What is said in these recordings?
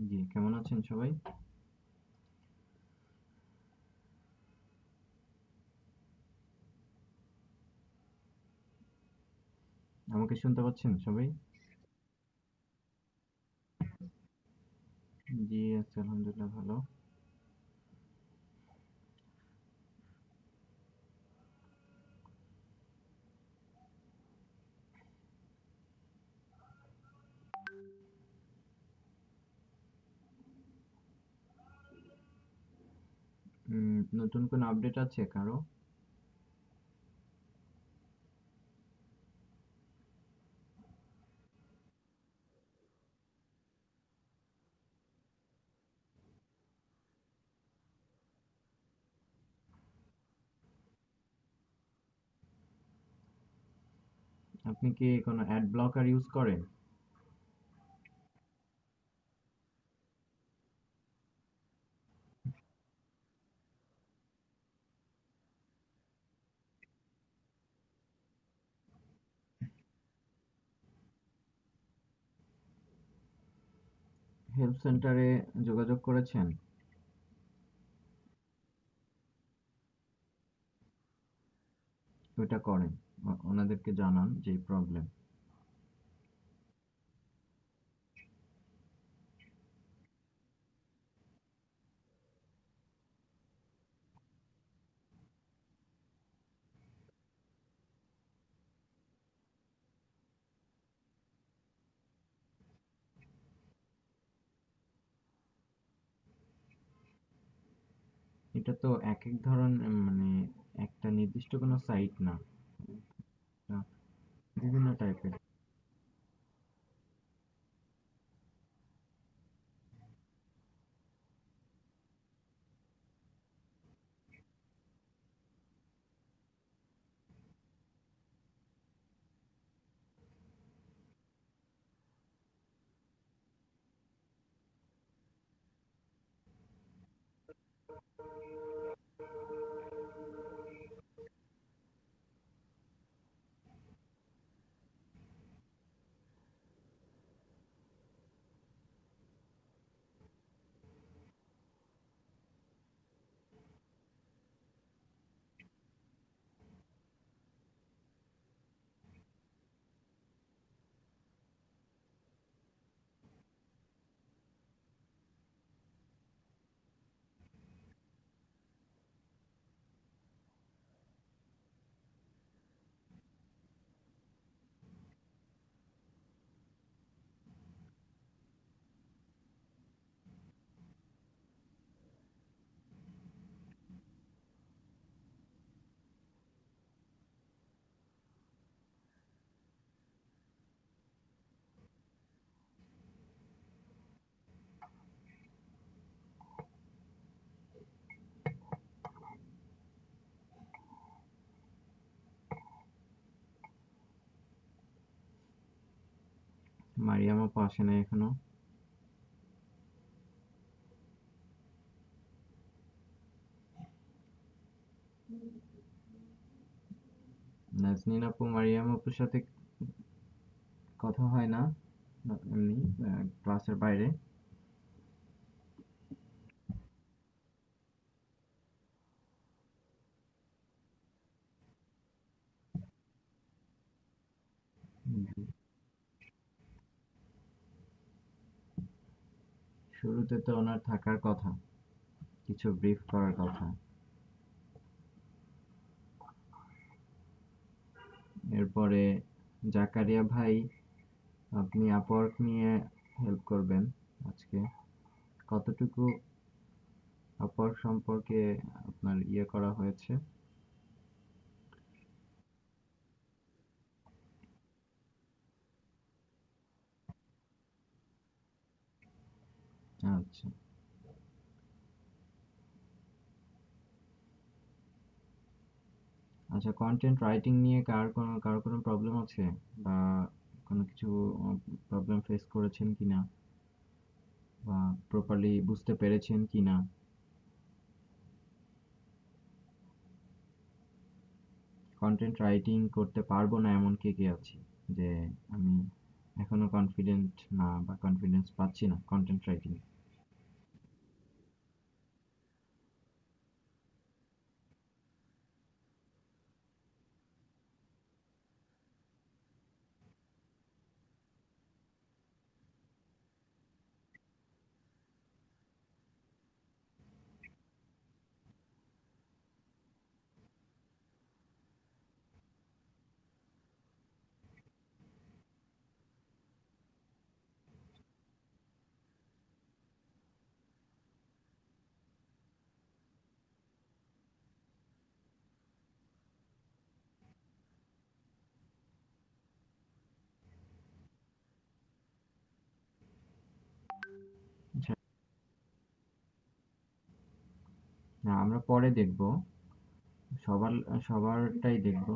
জি, কেমন আছেন সবাই? আমাকে শুনতে পাচ্ছেন সবাই? জি, আছি আলহামদুলিল্লাহ ভালো। নতুন কোনো আপডেট আছে কারো? আপনি কি কোনো অ্যাড ব্লকার ইউজ করেন? হেল্প সেন্টারে যোগাযোগ করেছেন? ওইটা করেন। ওনাদেরকে জানান যে এই প্রবলেম। এটা তো একেক মানে একটা নির্দিষ্ট কোনো সাইট না। এটা বিভিন্ন টাইপের। মারিয়াম আপু আসে নাই এখনো? নাজনীন আপু মারিয়াম আপুর সাথে কথা হয় না? এমনি ক্লাসের বাইরে? শুরুতে তো ওনার থাকার কথা, কিছু ব্রিফ করার কথা। এরপরে জাকারিয়া ভাই, আপনি আপওয়ার্ক নিয়ে হেল্প করবেন আজকে। কতটুকু আপওয়ার্ক সম্পর্কে আপনার করা হয়েছে? আচ্ছা। আচ্ছা, কন্টেন্ট রাইটিং নিয়ে কারো কোনো প্রবলেম আছে, বা কোনো কিছু প্রবলেম ফেস করেছেন কিনা, বা প্রপারলি বুঝতে পেরেছেন কিনা? কন্টেন্ট রাইটিং করতে পারবো না এমন কে কে আছে, যে আমি এখনো কনফিডেন্ট না বা কনফিডেন্স পাচ্ছি না কন্টেন্ট রাইটিং? না, আমরা পরে দেখবো। সবার সবারটাই দেখবো।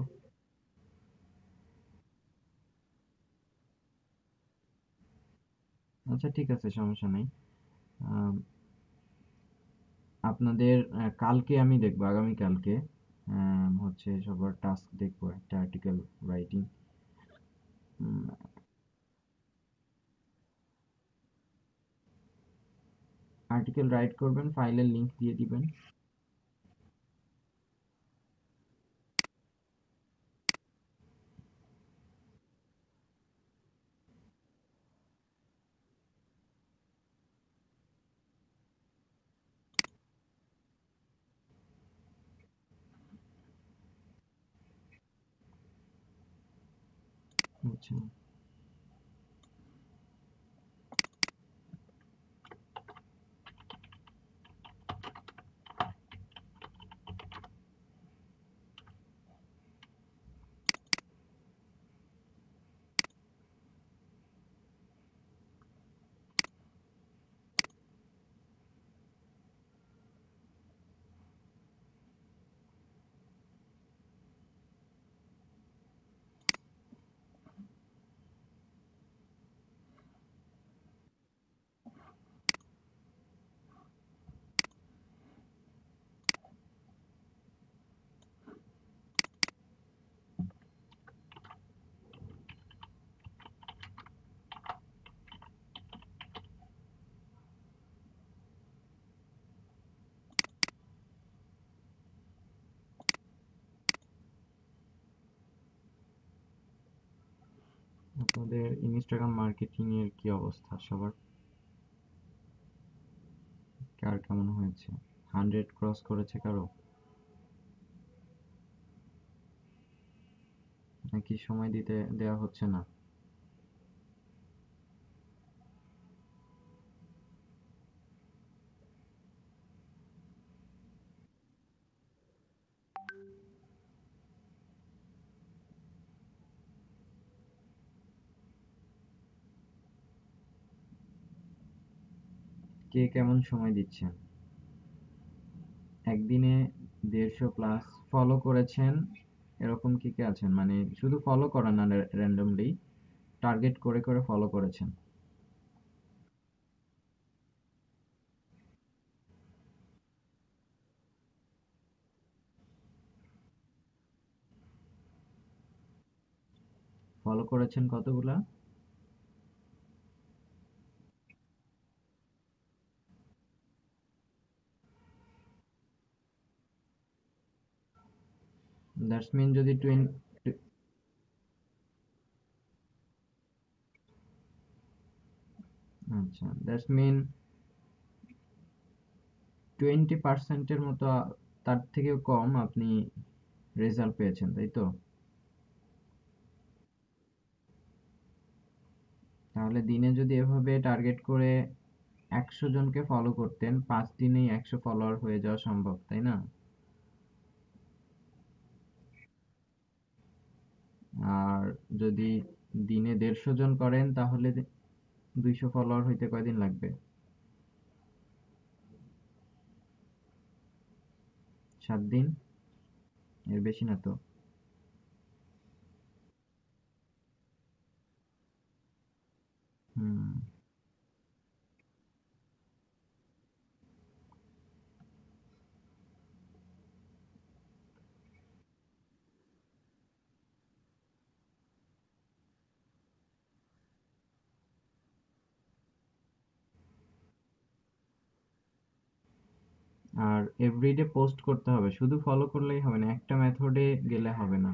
আচ্ছা ঠিক আছে, সমস্যা নেই। আম, আপনাদের কালকে আমি দেখবো, আগামী কালকে হচ্ছে সবার টাস্ক দেখবো, একটা আর্টিকেল রাইটিং। আর্টিকেল রাইট করবেন, ফাইলের লিংক দিয়ে দিবেন। আচ্ছা, আপনাদের ইনস্টাগ্রাম মার্কেটিং এর কি অবস্থা সবার? কার কেমন হয়েছে? 100 ক্রস করেছে কারো? নাকি সময় দিতে দেওয়া হচ্ছে না? কে কেমন সময় দিচ্ছেন? একদিনে 150 প্লাস ফলো করেছেন, এরকম কি কে আছেন? মানে শুধু ফলো করেন না, র্যান্ডমলি টার্গেট করে করে ফলো করেছেন। ফলো করেছেন কতগুলা? দ্যাটস মিন যদি 20, আচ্ছা দ্যাটস মিন 20% মতো, তার থেকেও কম আপনি রেজাল্ট পেয়েছেন, তাই তো? তাহলে দিনে যদি এভাবে টার্গেট করে 100 জনকে ফলো করতেন, 5 দিনেই 100 ফলোয়ার হয়ে যাওয়া সম্ভব, তাই না? আর যদি দিনে 150 জন করেন, তাহলে 200 ফলোয়ার হইতে কয়দিন লাগবে? 7 দিন। এর বেশি না তো? হুম। আর এভরিডে পোস্ট করতে হবে, শুধু ফলো করলেই হবে না, একটা মেথডে গেলে হবে না।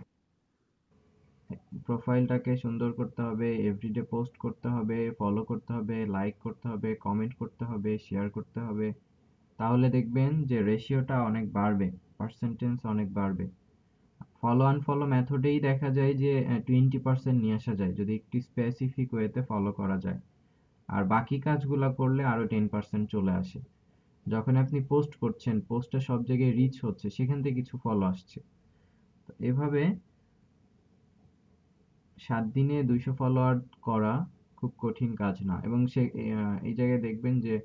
প্রোফাইলটাকে সুন্দর করতে হবে, এভরিডে পোস্ট করতে হবে, ফলো করতে হবে, লাইক করতে হবে, কমেন্ট করতে হবে, শেয়ার করতে হবে। তাহলে দেখবেন যে রেশিওটা অনেক বাড়বে, পার্সেন্টেজ অনেক বাড়বে। ফলো আনফলো মেথডেই দেখা যায় যে 20% নিয়ে আসা যায়, যদি একটু স্পেসিফিক ওয়েতে ফলো করা যায়। আর বাকি কাজগুলা করলে আরো 10% চলে আসে। যখন আপনি পোস্ট করছেন, পোস্টটা সব জায়গায় রিচ হচ্ছে, সেখান থেকে কিছু ফলো আসছে। তো এভাবে 7 দিনে 200 ফলোয়ার করা খুব কঠিন কাজ না। এবং সে এই জায়গায় দেখবেন যে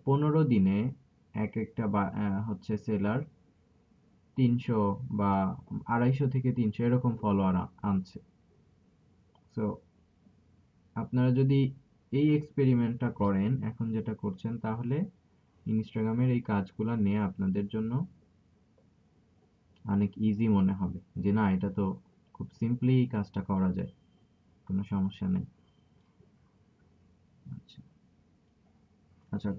15 দিনে এক একটা হচ্ছে সেলার 300 বা 250 থেকে 300 এরকম ফলোয়ার আনছে। সো আপনারা যদি এই এক্সপেরিমেন্টটা করেন এখন যেটা করছেন, তাহলে ইনস্টাগ্রামের এই কাজগুলা নেওয়া আপনাদের জন্য অনেক ইজি মনে হবে, যে না এটা তো খুব সিম্পলি কাজটা করা যায়, কোনো সমস্যা নেই। আচ্ছা, আচ্ছা,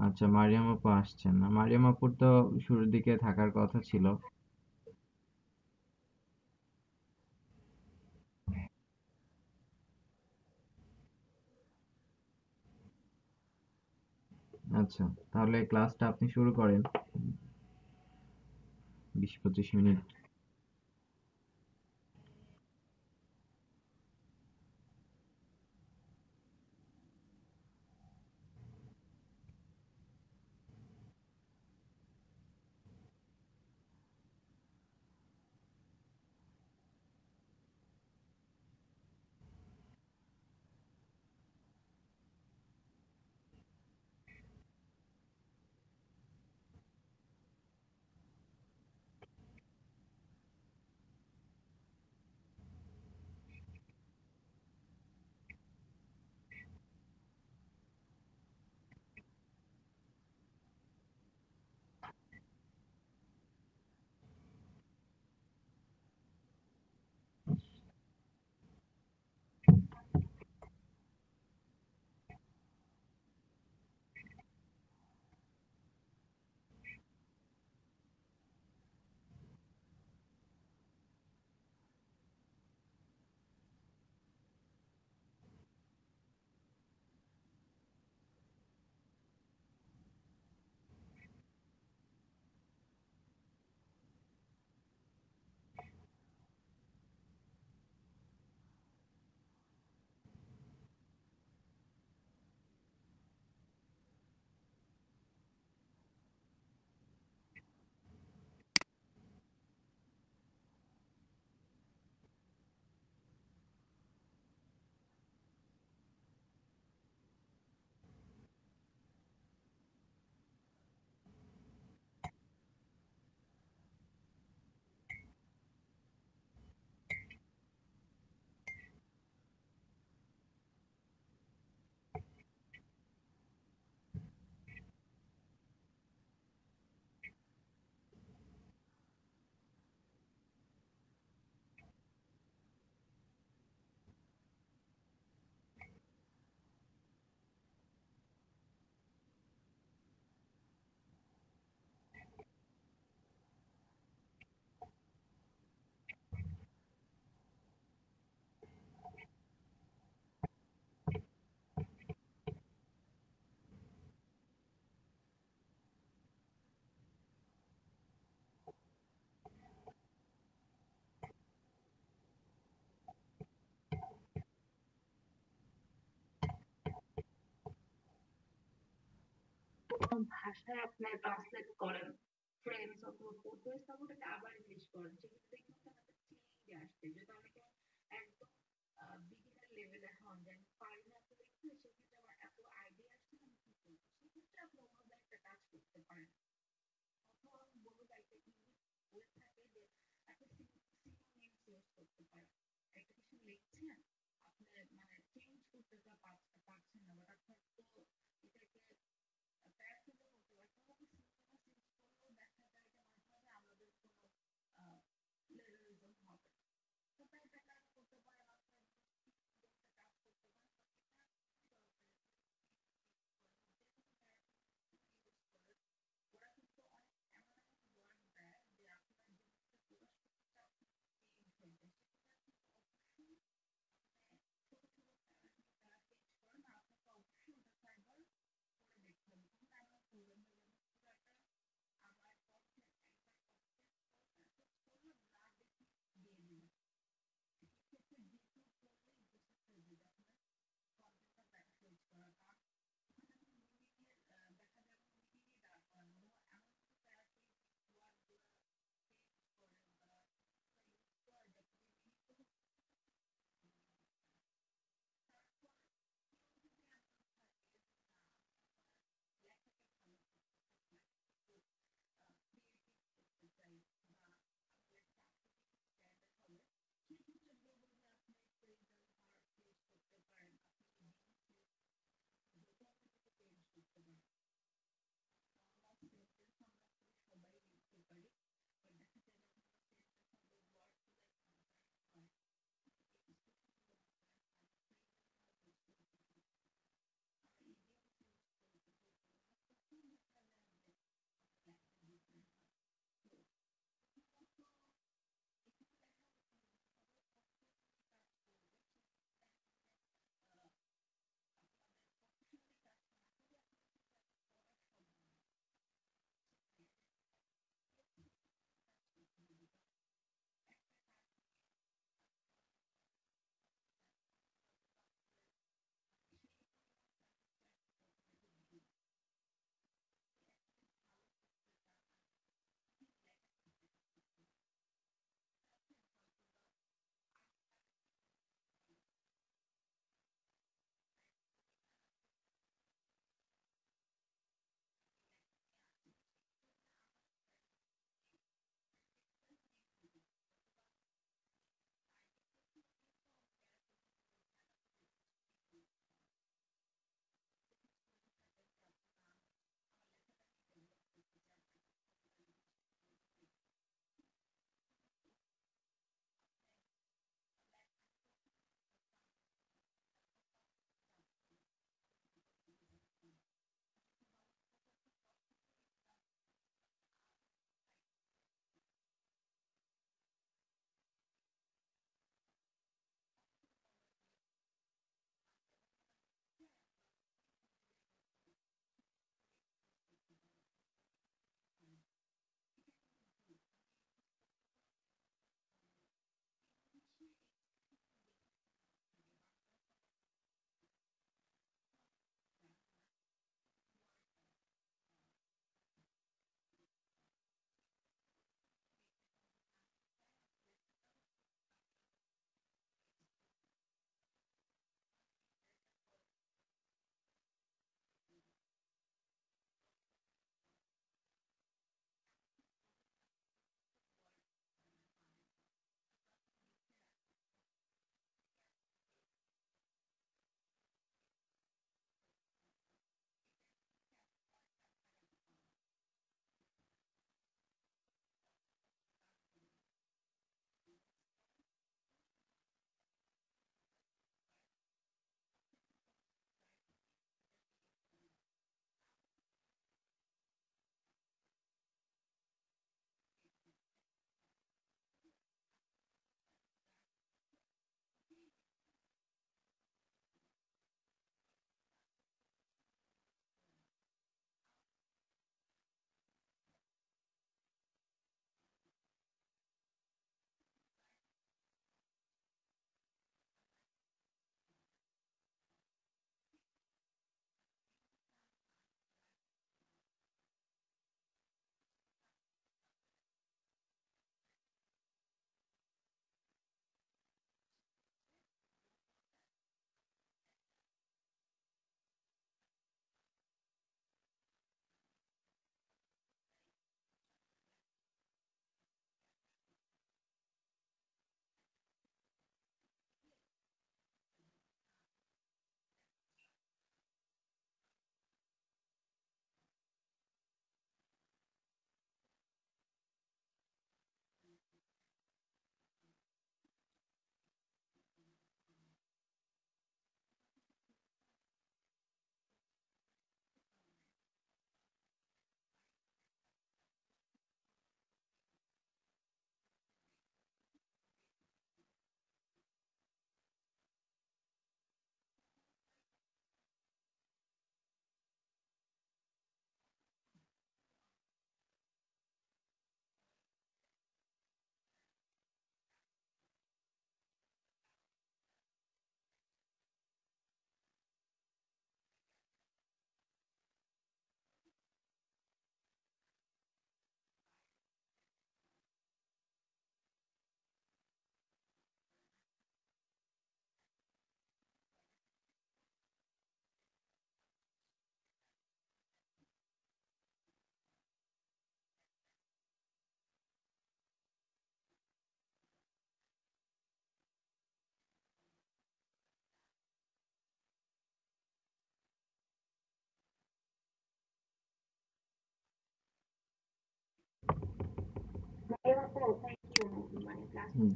আচ্ছা, মারিয়াম আপু আসছেন না? মারিয়াম আপুর তো শুরুর দিকে থাকার কথা ছিল। আচ্ছা, তাহলে ক্লাসটা আপনি শুরু করেন, 20-25 মিনিট।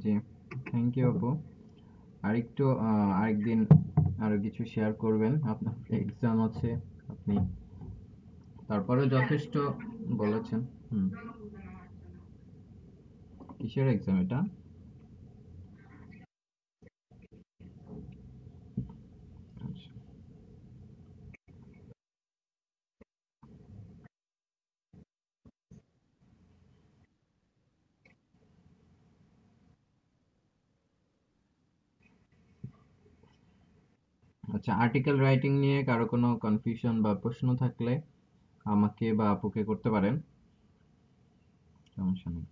জি, থ্যাংক ইউ আপু। আরেকটু আরেকদিন আরো কিছু শেয়ার করবেন, আপনার এক্সাম আছে, আপনি তারপরে যথেষ্ট বলেছেন। হুম। কিসের এক্সাম এটা? আচ্ছা। আচ্ছা, আর্টিকেল রাইটিং নিয়ে কারো কোনো কনফিউশন বা প্রশ্ন থাকলে আমাকে বা আপুকে করতে পারেন, সমস্যা নেই।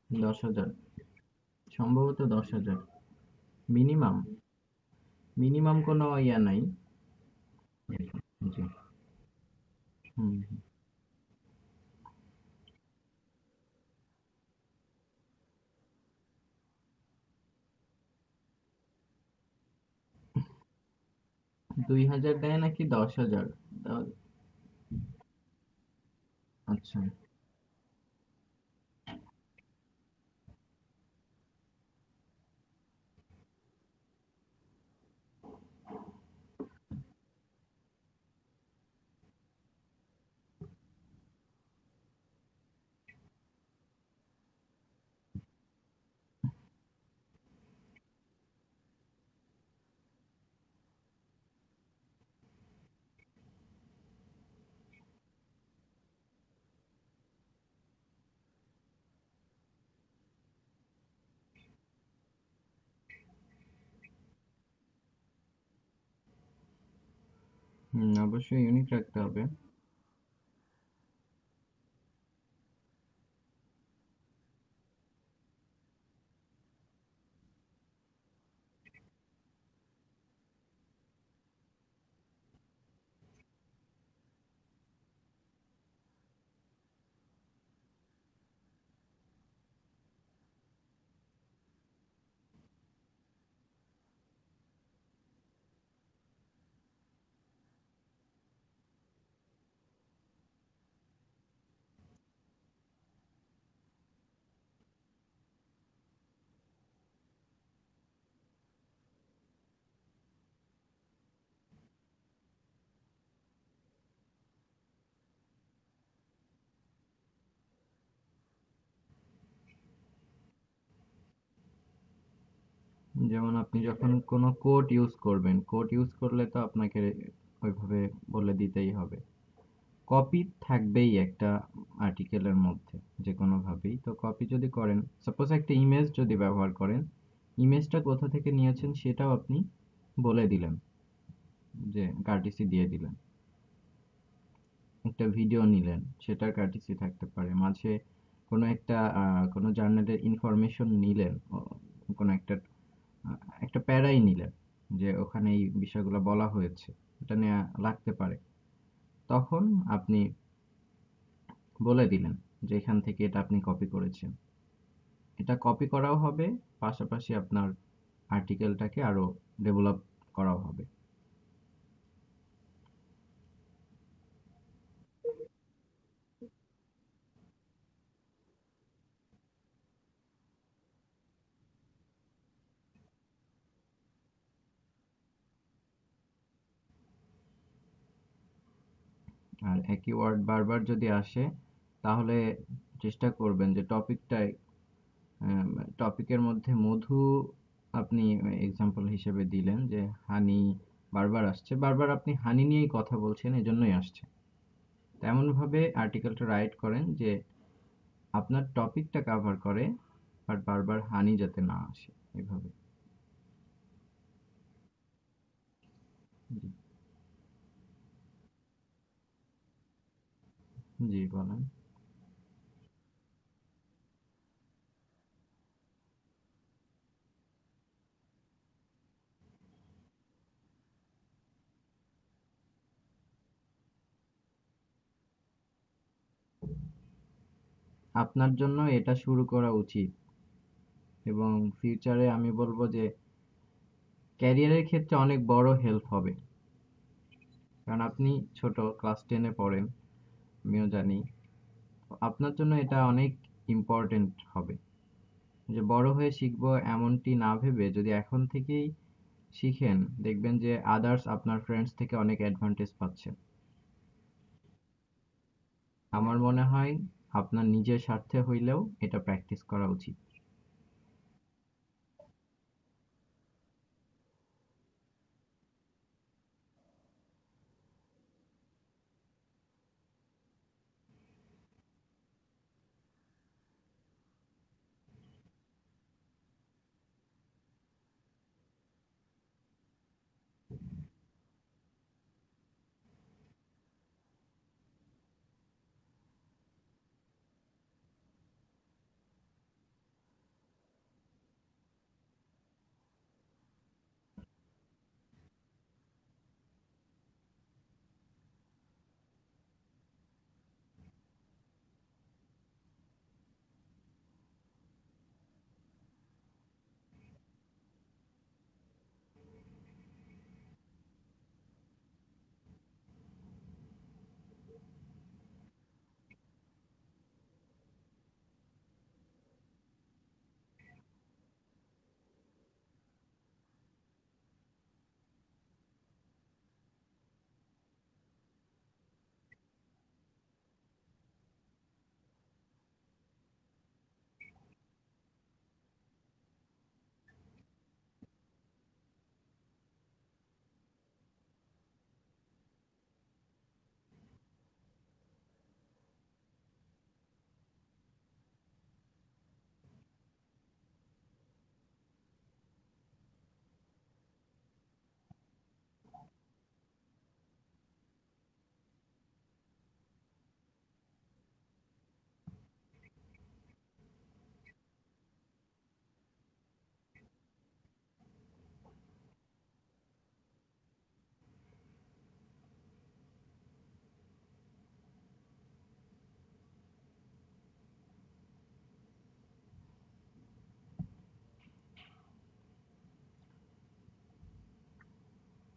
10,000, সম্ভবত 10,000 মিনিমাম। মিনিমাম কোনো ইয়া নাই। জি। হুম। 2,000 দেয় নাকি 10,000? আচ্ছা। অবশ্যই ইউনিক রাখতে হবে। যেমন আপনি যখন কোনো কোড ইউজ করবেন, কোড ইউজ করলে তো আপনাকে ওইভাবে বলে দিতেই হবে। কপি থাকবেই একটা আর্টিকেলের মধ্যে, যে কোনো ভাবেই। তো কপি যদি করেন, সাপোজ একটা ইমেজ যদি ব্যবহার করেন, ইমেজটা কোথা থেকে নিয়েছেন সেটাও আপনি বলে দিলেন, যে কার্টিসি দিয়ে দিলেন। একটা ভিডিও নিলেন, সেটার কার্টিসি থাকতে পারে। মাঝে কোনো একটা কোনো জার্নালের ইনফরমেশন নিলেন, কোনো একটা একটা প্যারাই নিলেন, যে ওখানে এই বিষয়গুলো বলা হয়েছে, এটা নেওয়া লাগতে পারে। তখন আপনি বলে দিলেন যে এখান থেকে এটা আপনি কপি করেছেন। এটা কপি করাও হবে, পাশাপাশি আপনার আর্টিকেলটাকে আরো ডেভেলপ করাও হবে। আর একই ওয়ার্ড বারবার যদি আসে, তাহলে চেষ্টা করবেন যে টপিকটায়, টপিকের মধ্যে মধু আপনি এক্সাম্পল হিসেবে দিলেন যে হানি বারবার আসছে, বারবার আপনি হানি নিয়েই কথা বলছেন, এজন্যই আসছে। তেমনভাবে আর্টিকেলটা রাইট করেন যে আপনার টপিকটা কভার করে, বাট বারবার হানি যাতে না আসে, এভাবে। জি। জি, বলেন। আপনার জন্য এটা শুরু করা উচিত, এবং ফিউচারে আমি বলবো যে ক্যারিয়ারের ক্ষেত্রে অনেক বড় হেল্প হবে। কারণ আপনি ছোট, ক্লাস 10-এ পড়েন, আমিও জানি। আপনার জন্য এটা অনেক ইম্পর্টেন্ট হবে। যে বড় হয়ে শিখবো এমনটি না ভেবে যদি এখন থেকেই শিখেন, দেখবেন যে আদার্স আপনার ফ্রেন্ডস থেকে অনেক অ্যাডভান্টেজ পাচ্ছেন। আমার মনে হয় আপনার নিজের স্বার্থে হইলেও এটা প্র্যাকটিস করা উচিত।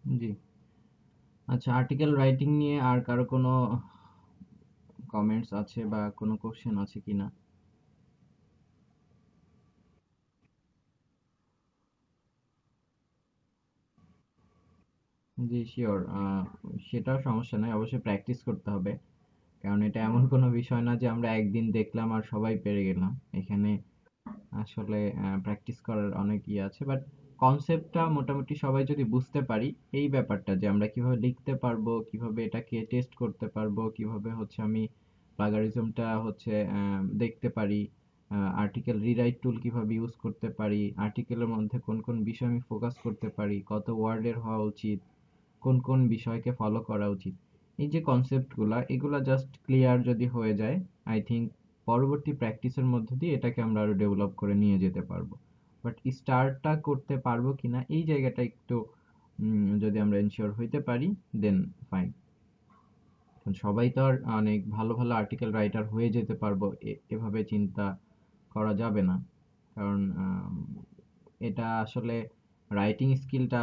জি। আচ্ছা, আর্টিকেল রাইটিং নিয়ে আর কারো কোনো কমেন্টস আছে বা কোনো কোশ্চেন আছে কিনা? জি, শিওর। সেটাও সমস্যা নাই, অবশ্যই প্র্যাকটিস করতে হবে। কারণ এটা এমন কোনো বিষয় না যে আমরা একদিন দেখলাম আর সবাই পেরে গেলাম। এখানে আসলে প্র্যাকটিস করার অনেক ইয়ে আছে, বাট কনসেপ্টটা মোটামুটি সবাই যদি বুঝতে পারি, এই ব্যাপারটা যে আমরা কিভাবে লিখতে পারবো, কিভাবে এটাকে টেস্ট করতে পারবো, কিভাবে হচ্ছে আমি প্লাগারিজমটা হচ্ছে দেখতে পারি, আর্টিকেল রিরাইট টুল কিভাবে ইউজ করতে পারি, আর্টিকেলের মধ্যে কোন কোন বিষয় আমি ফোকাস করতে পারি, কত ওয়ার্ডের হওয়া উচিত, কোন কোন বিষয়কে ফলো করা উচিত, এই যে কনসেপ্টগুলা, এগুলা জাস্ট ক্লিয়ার যদি হয়ে যায়, আই থিঙ্ক পরবর্তী প্র্যাকটিসের মধ্য দিয়ে এটাকে আমরা আরো ডেভেলপ করে নিয়ে যেতে পারবো। বাট স্টার্টটা করতে পারবো কিনা, এই জায়গাটা একটু যদি আমরা এনশিওর হইতে পারি, দেন ফাইন। সবাই তো আর অনেক ভালো ভালো আর্টিকেল রাইটার হয়ে যেতে পারবো এভাবে চিন্তা করা যাবে না। কারণ এটা আসলে রাইটিং স্কিলটা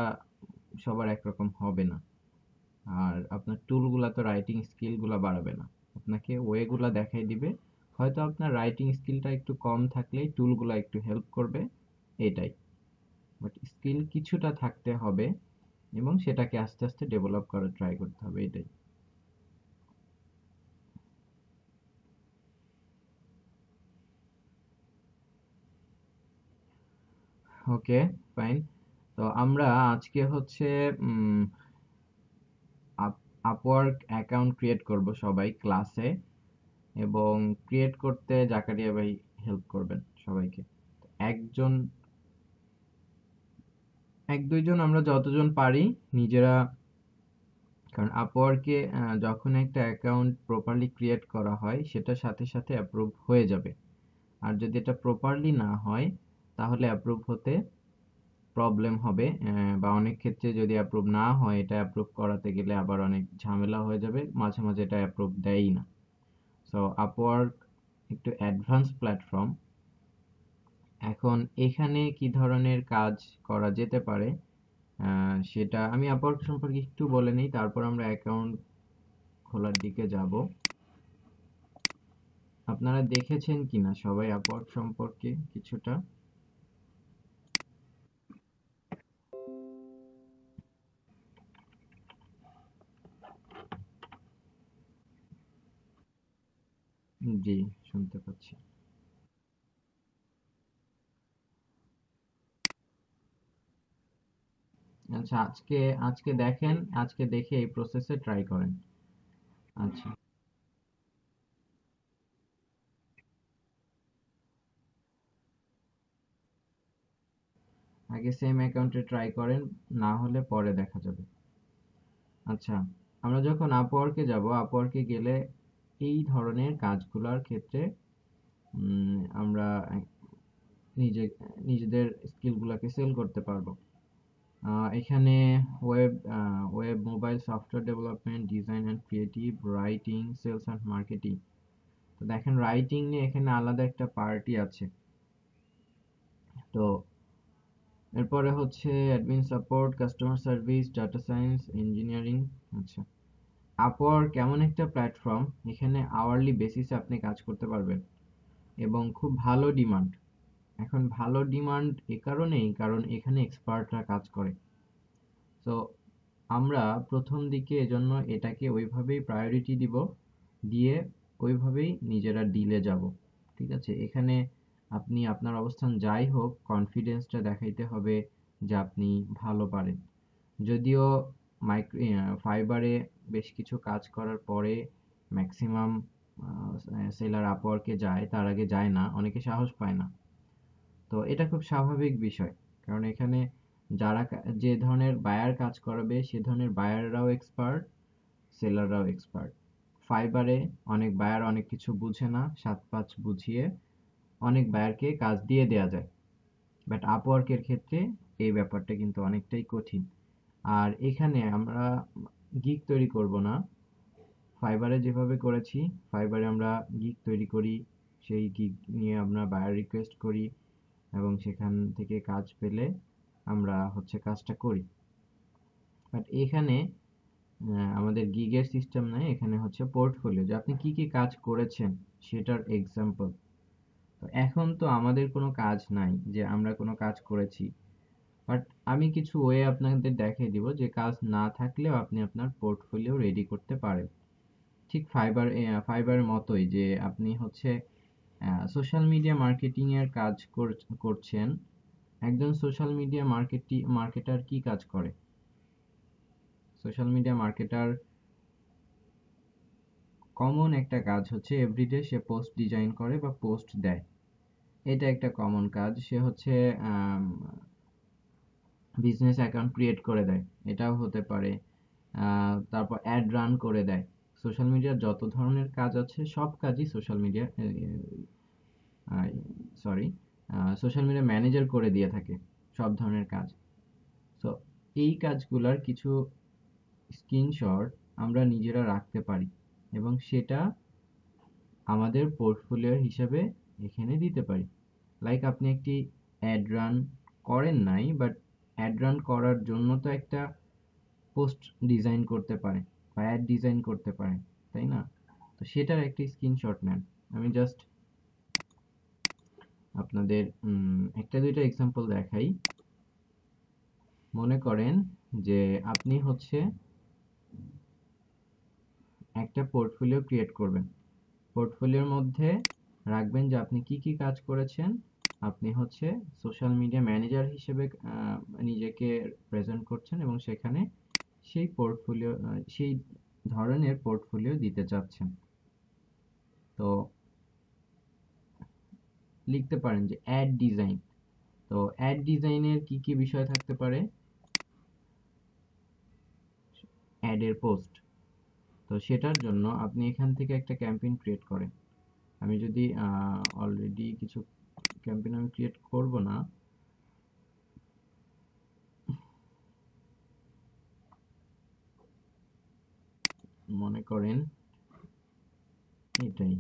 সবার একরকম হবে না। আর আপনার টুলগুলা তো রাইটিং স্কিলগুলা বাড়াবে না, আপনাকে ওয়েগুলা দেখাই দিবে। হয়তো আপনার রাইটিং স্কিলটা একটু কম থাকলেই টুলগুলা একটু হেল্প করবে, এটাই। বাট স্কিল কিছুটা থাকতে হবে, এবং সেটাকে আস্তে আস্তে ডেভেলপ করার ট্রাই করতে হবে, এটাই। ওকে, ফাইন। তো আমরা আজকে হচ্ছে আপওয়ার্ক অ্যাকাউন্ট ক্রিয়েট করব সবাই ক্লাসে, এবং ক্রিয়েট করতে জাকারিয়া ভাই হেল্প করবেন সবাইকে। একজন, এক দুইজন আমরা যতজন পারি নিজেরা, কারণ আপওয়ার্কে যখন একটা অ্যাকাউন্ট প্রপারলি ক্রিয়েট করা হয় সেটার সাথে সাথে অ্যাপ্রুভ হয়ে যাবে। আর যদি এটা প্রপারলি না হয় তাহলে অ্যাপ্রুভ হতে প্রবলেম হবে, বা অনেক ক্ষেত্রে যদি অ্যাপ্রুভ না হয় এটা অ্যাপ্রুভ করাতে গেলে আবার অনেক ঝামেলা হয়ে যাবে, মাঝে মাঝে এটা অ্যাপ্রুভ দেয়ই না। সো আপওয়ার্ক একটু অ্যাডভান্স প্ল্যাটফর্ম। এখন এখানে কি ধরনের কাজ করা যেতে পারে সেটা আমি আপওয়ার্ক সম্পর্কে একটু বলে নিই, তারপর আমরা অ্যাকাউন্ট খোলার দিকে যাব। আপনারা দেখেছেন কিনা সবাই আপওয়ার্ক সম্পর্কে কিছুটা? জি, শুনতে পাচ্ছি। আচ্ছা, আজকে আজকে দেখেন, আজকে দেখে এই প্রসেসে ট্রাই করেন। আচ্ছা, আগে সেম অ্যাকাউন্টে ট্রাই করেন, না হলে পরে দেখা যাবে। আচ্ছা, আমরা যখন আপওয়ার্কে যাব, আপওয়ার্কে গেলে এই ধরনের কাজগুলোর ক্ষেত্রে আমরা নিজে নিজেদের স্কিলগুলোকে সেল করতে পারবো। এখানে web web mobile software development, design and creative, writing, sales and marketing. তো দেখেন রাইটিং নিয়ে এখানে আলাদা একটা পার্টি আছে। তো এরপরে হচ্ছে admin support, customer service, data science, engineering. আচ্ছা, আপওয়ার্ক এমন একটা প্ল্যাটফর্ম, এখানে আওয়ারলি বেসিসে আপনি কাজ করতে পারবেন এবং খুব ভালো ডিমান্ড। এখন ভালো ডিমান্ড এ কারণেই, কারণ এখানে এক্সপার্টরা কাজ করে। তো আমরা প্রথম দিকে এজন্য এটাকে ওইভাবেই প্রায়োরিটি দিব, দিয়ে ওইভাবেই নিজেরা ডিলে যাব। ঠিক আছে, এখানে আপনি আপনার অবস্থান যাই হোক কনফিডেন্সটা দেখাইতে হবে যে আপনি ভালো পারেন। যদিও মাইক্রো ফাইবারে বেশ কিছু কাজ করার পরে ম্যাক্সিমাম সেলার আপওয়ার্কে যায়, তার আগে যায় না, অনেকে সাহস পায় না। তো এটা খুব স্বাভাবিক বিষয়, কারণ এখানে যারা যে ধরনের বায়ার কাজ করাবে সে ধরনের বায়াররাও এক্সপার্ট, সেলাররাও এক্সপার্ট। ফাইবারে অনেক বায়ার অনেক কিছু বুঝে না, সাত পাঁচ বুঝিয়ে অনেক বায়ারকে কাজ দিয়ে দেয়া যায়। বাট আপওয়ার্কের ক্ষেত্রে এই ব্যাপারটা কিন্তু অনেকটাই কঠিন। আর এখানে আমরা গিগ তৈরি করব না, ফাইবারে যেভাবে করেছি, ফাইবারে আমরা গিগ তৈরি করি, সেই গিগ নিয়ে আমরা বায়ার রিকোয়েস্ট করি এবং সেখান থেকে কাজ পেলে আমরা হচ্ছে কাজটা করি। বাট এখানে আমাদের গিগের সিস্টেম নাই, এখানে হচ্ছে পোর্টফোলিও, যে আপনি কি কি কাজ করেছেন সেটার এক্সাম্পল। তো এখন তো আমাদের কোনো কাজ নাই যে আমরা কোনো কাজ করেছি, বাট আমি কিছু ওয়ে আপনাদের দেখিয়ে দিব যে কাজ না থাকলেও আপনি আপনার পোর্টফোলিও রেডি করতে পারেন। ঠিক ফাইবারের মতোই, যে আপনি হচ্ছে সোশ্যাল মিডিয়া মার্কেটিং এর কাজ করছেন। একজন সোশ্যাল মিডিয়া মার্কেটার কি কাজ করে? সোশ্যাল মিডিয়া মার্কেটার কমন একটা কাজ হচ্ছে এভরিডে সে পোস্ট ডিজাইন করে বা পোস্ট দেয়। এটা একটা কমন কাজ। সে হচ্ছে বিজনেস অ্যাকাউন্ট ক্রিয়েট করে দেয়, এটাও হতে পারে। তারপর অ্যাড রান করে দেয়। সোশ্যাল মিডিয়ার যত ধরনের কাজ আছে সব কাজই social media, sorry, social media manager করে দিয়ে থাকে সব ধরনের কাজ। তো এই কাজগুলার কিছু স্ক্রিনশট আমরা নিজেরা রাখতে পারি এবং সেটা আমাদের পোর্টফোলিও হিসেবে এখানে দিতে পারি। লাইক আপনি একটি অ্যাড রান করেন নাই, বাট অ্যাড রান করার জন্য তো একটা পোস্ট ডিজাইন করতে পারেন বা অ্যাড ডিজাইন করতে পারেন, তাই না? তো সেটার একটি স্ক্রিনশট নেন। আমি জাস্ট আপনাদের একটা দুইটা এক্সাম্পল দেখাই। মনে করেন যে আপনি হচ্ছে একটা পোর্টফোলিও ক্রিয়েট করবেন। পোর্টফোলিওর মধ্যে রাখবেন যে আপনি কি কি কাজ করেছেন, আপনি হচ্ছে সোশ্যাল মিডিয়া ম্যানেজার হিসেবে নিজেকে প্রেজেন্ট করছেন এবং সেখানে সেই ধরনের পোর্টফোলিও দিতে চাচ্ছেন। তো লিখতে পারেন যে অ্যাড ডিজাইন। তো অ্যাড ডিজাইনের কি কি বিষয় থাকতে পারে? অ্যাডের পোস্ট। তো সেটার জন্য আপনি এখান থেকে একটা ক্যাম্পেইন ক্রিয়েট করেন। আমি যদি অলরেডি কিছু ক্যাম্পেইন আমি ক্রিয়েট করব না, মনে করেন এটাই।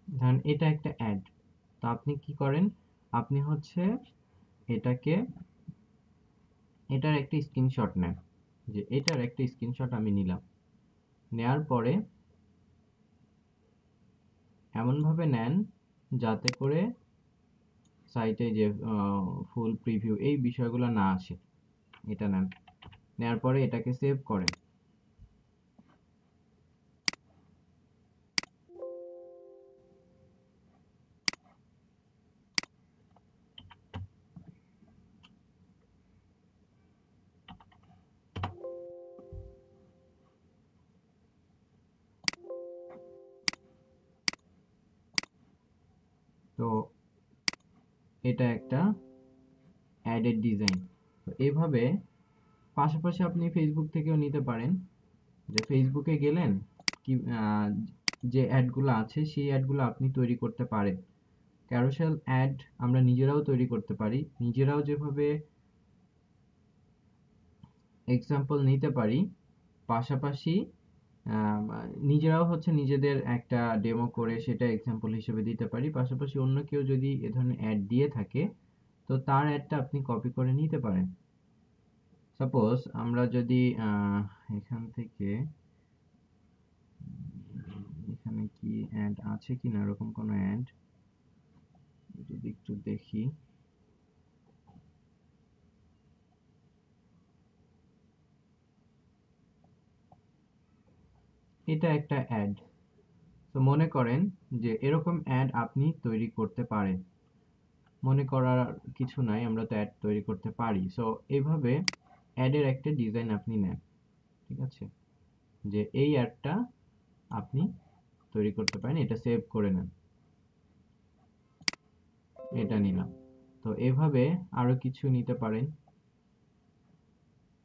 ধরেন এটা একটা অ্যাড। তো আপনি কি করেন? আপনি হচ্ছে এটাকে এটার একটা স্ক্রিনশট নেন, যে এটার একটা স্ক্রিনশট আমি নিলাম। নেয়ার পরে এমনভাবে নেন যাতে করে সাইটে যে ফুল প্রিভিউ এই বিষয়গুলো না আসে। এটা নেন, নেয়ার পরে এটাকে সেভ করেন। তো এটা একটা অ্যাডেড ডিজাইন। তো এইভাবে পাশাপাশি আপনি ফেসবুক থেকেও নিতে পারেন, যে ফেসবুকে গেলেন কি যে অ্যাডগুলো আছে সেই অ্যাডগুলো আপনি তৈরি করতে পারেন। ক্যারোসেল অ্যাড আমরা নিজেরাও তৈরি করতে পারি। নিজেরাও যেভাবে এক্সাম্পল নিতে পারি, পাশাপাশি আম নিজেরাও হচ্ছে নিজেদের একটা ডেমো করে সেটা এক্সাম্পল হিসেবে দিতে পারি। পাশাপাশি অন্য কেউ যদি এ ধরনের অ্যাড দিয়ে থাকে, তো তার অ্যাডটা আপনি কপি করে নিতে পারেন। সাপোজ আমরা যদি এখান থেকে এখানে কি অ্যাড আছে কিনা এরকম কোনো অ্যাড যদি একটু দেখি। এটা একটা অ্যাড। তো মনে করেন যে এরকম অ্যাড আপনি তৈরি করতে পারেন। মনে করার কিছু নাই, আমরা তো অ্যাড তৈরি করতে পারি। সো এভাবে অ্যাডের একটা ডিজাইন আপনি নেন, ঠিক আছে? যে এই অ্যাডটা আপনি তৈরি করতে পারেন, এটা সেভ করে নেন। এটা নিলাম। তো এভাবে আরো কিছু নিতে পারেন।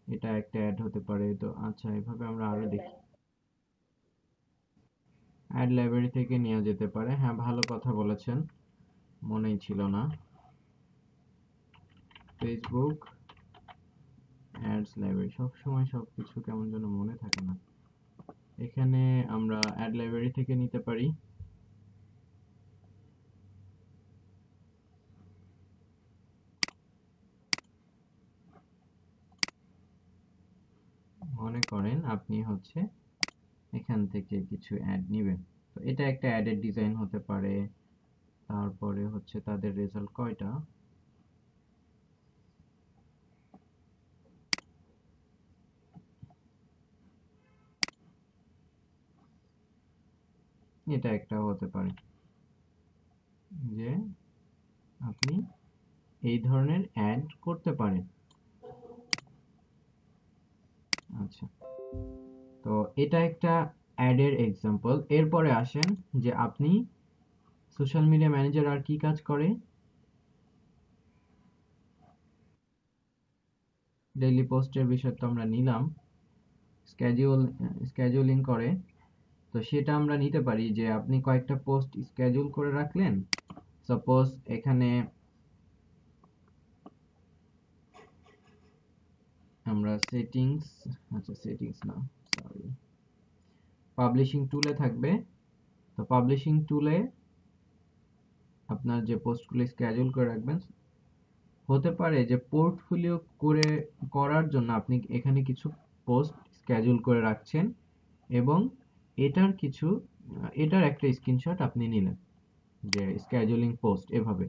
এটা একটা অ্যাড হতে পারে। তো আচ্ছা, এভাবে আমরা আরো দেখি। অ্যাড লাইব্রেরি থেকে নেওয়া যেতে পারে। হ্যাঁ, ভালো কথা বলেছেন, মনেই ছিল না। ফেসবুক অ্যাডস লাইব্রেরি, সবসময় সবকিছু কেমন যেন মনে থাকে না। এখানে আমরা অ্যাড লাইব্রেরি থেকে নিতে পারি। মনে করেন আপনি হচ্ছে এখান থেকে কিছু অ্যাড নিবেন। তো এটা একটা অ্যাডের ডিজাইন হতে পারে। তারপরে হচ্ছে তাদের রেজাল্ট কয়টা, এটা একটা হতে পারে, যে আপনি এই ধরনের অ্যাড করতে পারেন। আচ্ছা, তো এটা একটা অ্যাডের এক্সাম্পল। এরপরে আসেন যে আপনি সোশ্যাল মিডিয়া ম্যানেজার আর কি কাজ করে? ডেইলি পোস্টের বিষয় তো আমরা নিলাম। স্কেডিউল স্কেডিউলিং করে। তো সেটা আমরা নিতে পারি যে আপনি কয়েকটা পোস্ট স্কেডিউল করে রাখলেন। সাপোজ এখানে আমরা সেটিংস, আচ্ছা সেটিংস না, সরি, পাবলিশিং টুলে থাকবে। তো পাবলিশিং টুলে আপনার যে পোস্টগুলো স্কেডিউল করে রাখবেন, হতে পারে যে পোর্টফোলিও করার জন্য আপনি এখানে কিছু পোস্ট স্কেডিউল করে রাখছেন এবং এটার কিছু এটার একটা স্ক্রিনশট আপনি নিলেন, যে স্কেডিউলিং পোস্ট এভাবে।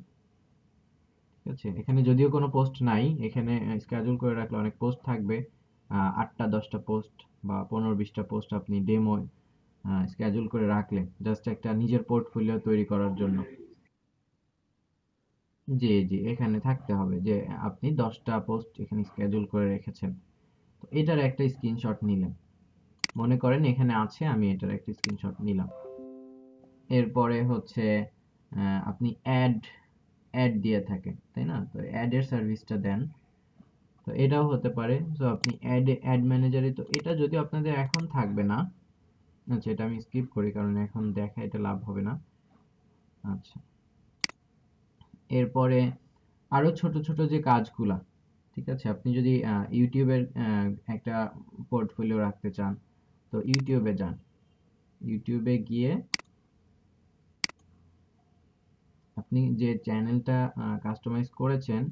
ঠিক আছে, এখানে যদিও কোনো পোস্ট নাই, এখানে স্কেডিউল করে রাখলে অনেক পোস্ট থাকবে, 8টা 10টা পোস্ট বা 15-20টা পোস্ট আপনি ডেমো স্কেডিউল করে রাখলে জাস্ট একটা নিজের পোর্টফোলিও তৈরি করার জন্য। জি জি, এখানে থাকতে হবে যে আপনি 10টা পোস্ট এখানে স্কেডিউল করে রেখেছেন। তো এটার একটা স্ক্রিনশট নিলেন, মনে করেন এখানে আছে, আমি এটার একটা স্ক্রিনশট নিলাম। এরপরে হচ্ছে আপনি অ্যাড অ্যাড দিয়ে থাকেন তাই না, তো অ্যাডের সার্ভিসটা দেন, তো এটাও হতে পারে। তো আপনি অ্যাড ম্যানেজারে, তো এটা যদিও আপনাদের এখন থাকবে না, আচ্ছা এটা আমি স্কিপ করি কারণ এখন দেখা এটা লাভ হবে না। আচ্ছা, এরপরে আরো ছোট ছোট যে কাজগুলা, ঠিক আছে, আপনি যদি ইউটিউবের একটা পোর্টফোলিও রাখতে চান, তো ইউটিউবে যান, ইউটিউবে গিয়ে আপনি যে চ্যানেলটা কাস্টমাইজ করেছেন,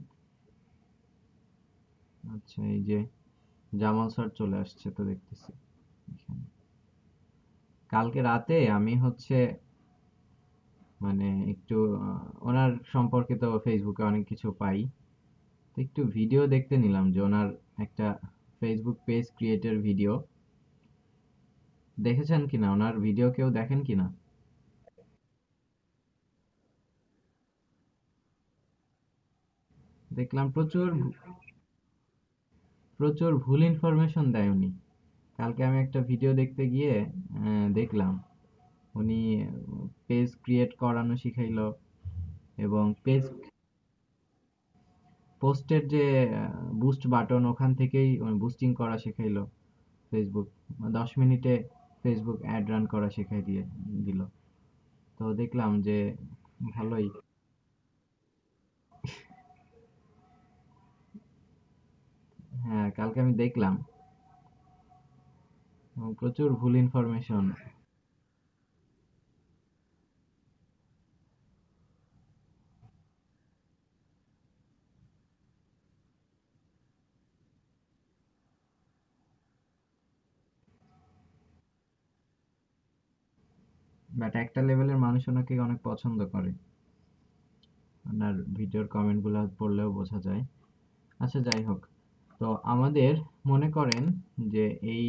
আচ্ছা এই যে জামাল স্যার চলে আসছে তো দেখতেছি এখানে। কালকে রাতে আমি হচ্ছে মানে একটু ওনার সম্পর্কে তো ফেসবুকে অনেক কিছু পাই, তো একটু ভিডিও দেখতে নিলাম যে ওনার একটা ফেসবুক পেজ ক্রিয়েটের ভিডিও, দেখেছেন কিনা ওনার ভিডিও, কেউ দেখেন কিনা? দেখলাম প্রচুর প্রচুর ভুল ইনফরমেশন দেয় উনি। কালকে আমি একটা ভিডিও দেখতে গিয়ে দেখলাম উনি পেজ ক্রিয়েট করানো শিখাইলো এবং পেজ পোস্টের যে বুস্ট বাটন ওখান থেকেই বুস্টিং করা শেখাইলো। ফেসবুক 10 মিনিটে ফেসবুক অ্যাড রান করা শেখাই দিয়ে দিল। তো দেখলাম যে ভালোই। হ্যাঁ কালকে আমি দেখলাম প্রচুর ভুল ইনফরমেশন। বাট একটা লেভেলের মানুষ ওনাকে অনেক পছন্দ করে, ওনার ভিডিওর কমেন্ট গুলো পড়লেও বোঝা যায়। আচ্ছা যাই হোক, তো আমাদের মনে করেন যে এই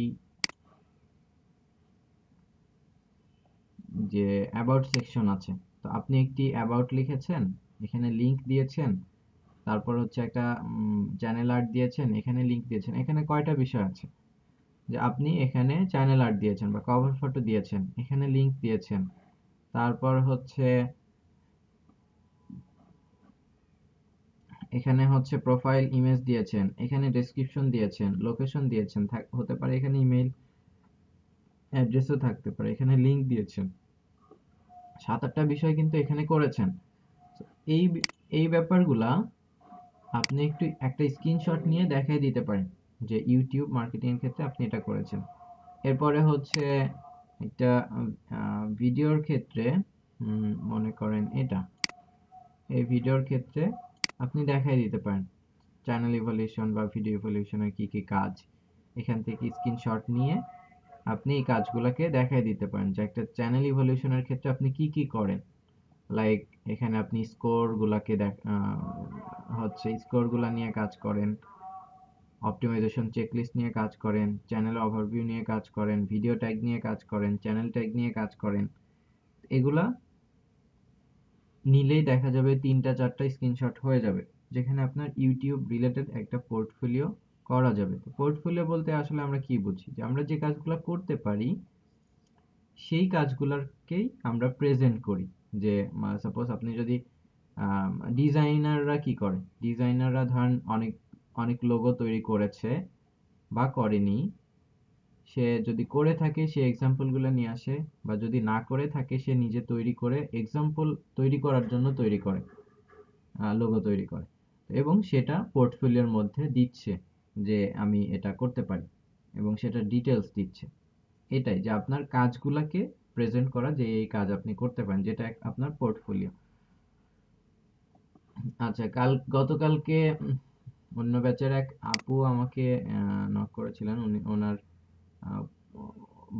যে অ্যাবাউট সেকশন আছে, তো আপনি একটি অ্যাবাউট লিখেছেন, এখানে লিংক দিয়েছেন, তারপর হচ্ছে একটা চ্যানেল আর্ট দিয়েছেন, এখানে লিংক দিয়েছেন, এখানে কয়টা বিষয় আছে, যে আপনি এখানে চ্যানেল আর্ট দিয়েছেন বা কভার ফটো দিয়েছেন, এখানে লিংক দিয়েছেন, তারপর হচ্ছে এখানে হচ্ছে প্রোফাইল ইমেজ দিয়েছেন, এখানে ডেসক্রিপশন দিয়েছেন, লোকেশন দিয়েছেন, হতে পারে এখানে ইমেল অ্যাড্রেসও থাকতে পারে, এখানে লিংক দিয়েছেন, 7-8টা বিষয় কিন্তু এখানে করেছেন। তো এই এই ব্যাপারগুলা আপনি একটু একটা স্ক্রিনশট নিয়ে দেখাই দিতে পারেন যে ইউটিউব মার্কেটিং এর ক্ষেত্রে আপনি এটা করেছেন। এরপরে হচ্ছে একটা ভিডিওর ক্ষেত্রে মনে করেন এটা, এই ভিডিওর ক্ষেত্রে আপনি দেখাই দিতে পারেন চ্যানেল ইভলিউশন বা ভিডিও ইভলিউশনের কি কি কাজ, এখান থেকে স্ক্রিনশট নিয়ে আপনি এই কাজগুলোকে দেখাই দিতে পারেন যে একটা চ্যানেল ইভলিউশনের ক্ষেত্রে আপনি কি কি করেন। লাইক এখানে আপনি স্কোর গুলাকে হচ্ছে স্কোর গুলা নিয়ে কাজ করেন, অপটিমাইজেশন চেকলিস্ট নিয়ে কাজ করেন, চ্যানেল ওভারভিউ নিয়ে কাজ করেন, ভিডিও ট্যাগ নিয়ে কাজ করেন, চ্যানেল ট্যাগ নিয়ে কাজ করেন। এগুলা নিলেই দেখা যাবে 3টা 4টা স্ক্রিনশট হয়ে যাবে, যেখানে আপনার ইউটিউব রিলেটেড একটা পোর্টফোলিও করা যাবে। তো পোর্টফোলিও বলতে আসলে আমরা কি বুঝি, যে আমরা যে কাজগুলো করতে পারি সেই কাজগুলোকেই আমরা প্রেজেন্ট করি। যে সাপোজ আপনি যদি ডিজাইনাররা কি করে, ডিজাইনাররা ধরেন অনেক অনেক লোগো তৈরি করেছে বা করেনি, সে যদি করে থাকে সে এক্সাম্পল গুলো নিয়ে আসে, বা যদি না করে থাকে সে নিজে তৈরি করে এক্সাম্পল তৈরি করার জন্য তৈরি করে, লোগো তৈরি করে এবং সেটা পোর্টফোলিওর মধ্যে দিচ্ছে। যে আমি এটা করতে পারি, এবং সেটা ডিটেলস দিচ্ছে। এটাই যে আপনার কাজগুলাকে প্রেজেন্ট করা, যে এই কাজ আপনি করতে পারেন, যেটা আপনার পোর্টফোলিও। আচ্ছা, গতকালকে অন্য ব্যাচের এক আপু আমাকে নক করেছিলেন। উনি ওনার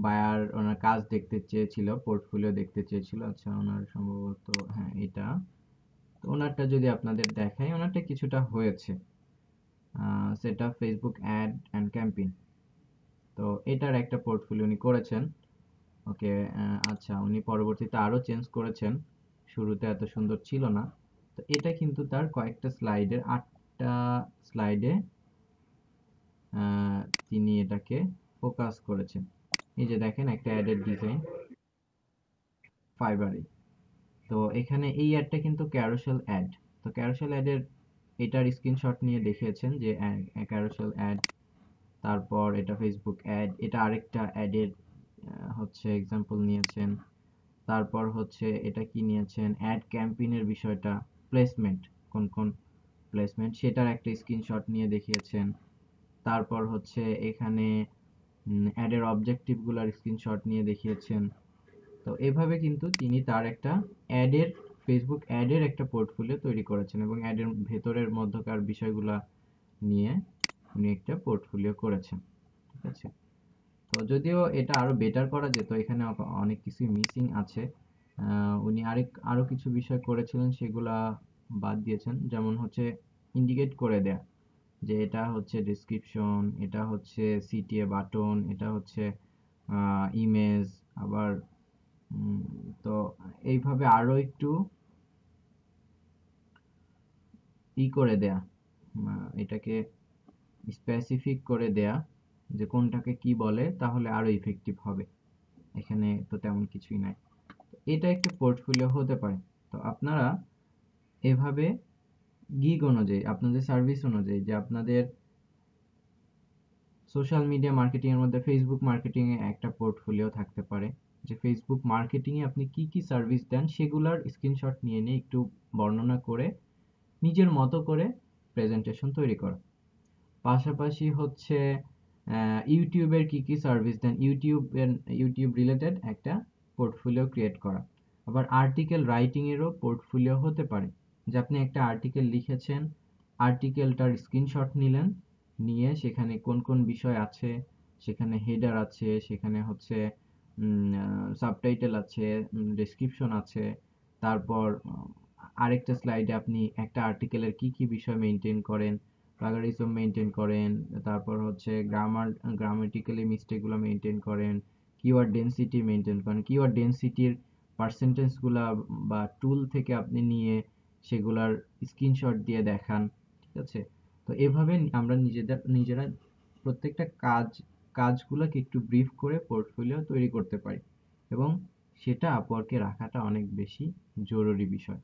বায়ার, ওনার কাজ দেখতে চেয়েছিল, পোর্টফোলিও দেখতে চেয়েছিল। আচ্ছা, ওনার সম্ভবত, হ্যাঁ এটা, তো ওনারটা যদি আপনাদের দেখাই, ওনারটা কিছুটা হয়েছে। সেটা ফেসবুক অ্যাড অ্যান্ড ক্যাম্পেইন, তো এটার একটা পোর্টফোলিও উনি করেছেন। ওকে। আচ্ছা, উনি পরবর্তীতে আরো চেঞ্জ করেছেন, শুরুতে এত সুন্দর ছিল না। তো এটা কিন্তু তার কয়েকটা স্লাইডের, 8টা স্লাইডে তিনি এটাকে ফোকাস করেছেন। এই যে দেখেন, একটা অ্যাডের ডিজাইন ফাইবারে। তো এখানে এই অ্যাডটা কিন্তু ক্যারোসেল অ্যাড। তো ক্যারোসেল অ্যাডের এটার স্ক্রিনশট নিয়ে দেখিয়েছেন যে ক্যারোসেল অ্যাড, তারপর এটা ফেসবুক অ্যাড, এটা আরেকটা অ্যাডের হচ্ছে এক্সাম্পল নিয়েছেন। তারপর হচ্ছে এটা কি নিয়েছেন, অ্যাড ক্যাম্পেইনের বিষয়টা, প্লেসমেন্ট, কোন কোন প্লেসমেন্ট সেটার একটা স্ক্রিনশট নিয়ে দেখিয়েছেন। তারপর হচ্ছে এখানে অ্যাডের অবজেক্টিভ গুলার স্ক্রিনশট নিয়ে দেখিয়েছেন। তো এভাবে কিন্তু তিনি তার একটা অ্যাডের, ফেসবুক অ্যাডের একটা পোর্টফোলিও তৈরি করেছেন, এবং অ্যাডের ভেতরের মধ্যকার বিষয়গুলা নিয়ে উনি একটা পোর্টফোলিও করেছেন। ঠিক আছে। তো যদিও এটা আরো বেটার করা যেত, এখানে অনেক কিছুই মিসিং আছে। উনি আরো কিছু বিষয় করেছিলেন, সেগুলা বাদ দিয়েছেন। যেমন হচ্ছে ইন্ডিকেট করে দেয়া যে এটা হচ্ছে ডেসক্রিপশন, এটা হচ্ছে সিটিএ বাটন, এটা হচ্ছে ইমেজ, আবার উম, তো এইভাবে আরো একটু করে দেয়া, এটাকে স্পেসিফিক করে দেয়া যে কোনটাকে কি বলে, তাহলে আরো ইফেক্টিভ হবে। এখানে তো তেমন কিছুই নাই। এটা একটা পোর্টফোলিও হতে পারে। তো আপনারা এভাবে গিগ অনুযায়ী, আপনাদের সার্ভিস অনুযায়ী, যে আপনাদের সোশ্যাল মিডিয়া মার্কেটিং এর মধ্যে ফেসবুক মার্কেটিং এ একটা পোর্টফোলিও থাকতে পারে, যে ফেসবুক মার্কেটিং এ আপনি কি কি সার্ভিস দেন সেগুলোর স্ক্রিনশট নিয়ে নিয়ে একটু বর্ণনা করে নিজের মতো করে প্রেজেন্টেশন তৈরি করা। পাশাপাশি হচ্ছে ইউটিউবের কি কি সার্ভিস দেন, ইউটিউব রিলেটেড একটা পোর্টফোলিও ক্রিয়েট করা। আবার আর্টিকেল রাইটিং এরও পোর্টফোলিও হতে পারে, যে আপনি একটা আর্টিকেল লিখেছেন, আর্টিকেলটার স্ক্রিনশট নিলেন, নিয়ে সেখানে কোন কোন বিষয় আছে, সেখানে হেডার আছে, সেখানে হচ্ছে সাবটাইটেল আছে, ডেসক্রিপশন আছে, তারপর আরেকটা স্লাইডে আপনি একটা আর্টিকেলের কি কি বিষয় মেনটেন করেন, প্লাগারিজম মেনটেন করেন, তারপর হচ্ছে গ্রামাটিক্যালি মিস্টেকগুলো মেনটেন করেন, কিওয়ার্ড ডেনসিটি মেনটেন করেন, কিওয়ার্ড ডেনসিটির পার্সেন্টেজগুলা বা টুল থেকে আপনি নিয়ে সেগুলার স্ক্রিনশট দিয়ে দেখান। ঠিক আছে। তো এভাবে আমরা নিজেরা প্রত্যেকটা কাজগুলোকে একটু ব্রিফ করে পোর্টফোলিও তৈরি করতে পারি, এবং সেটা আপওয়ার্কে রাখাটা অনেক বেশি জরুরি বিষয়।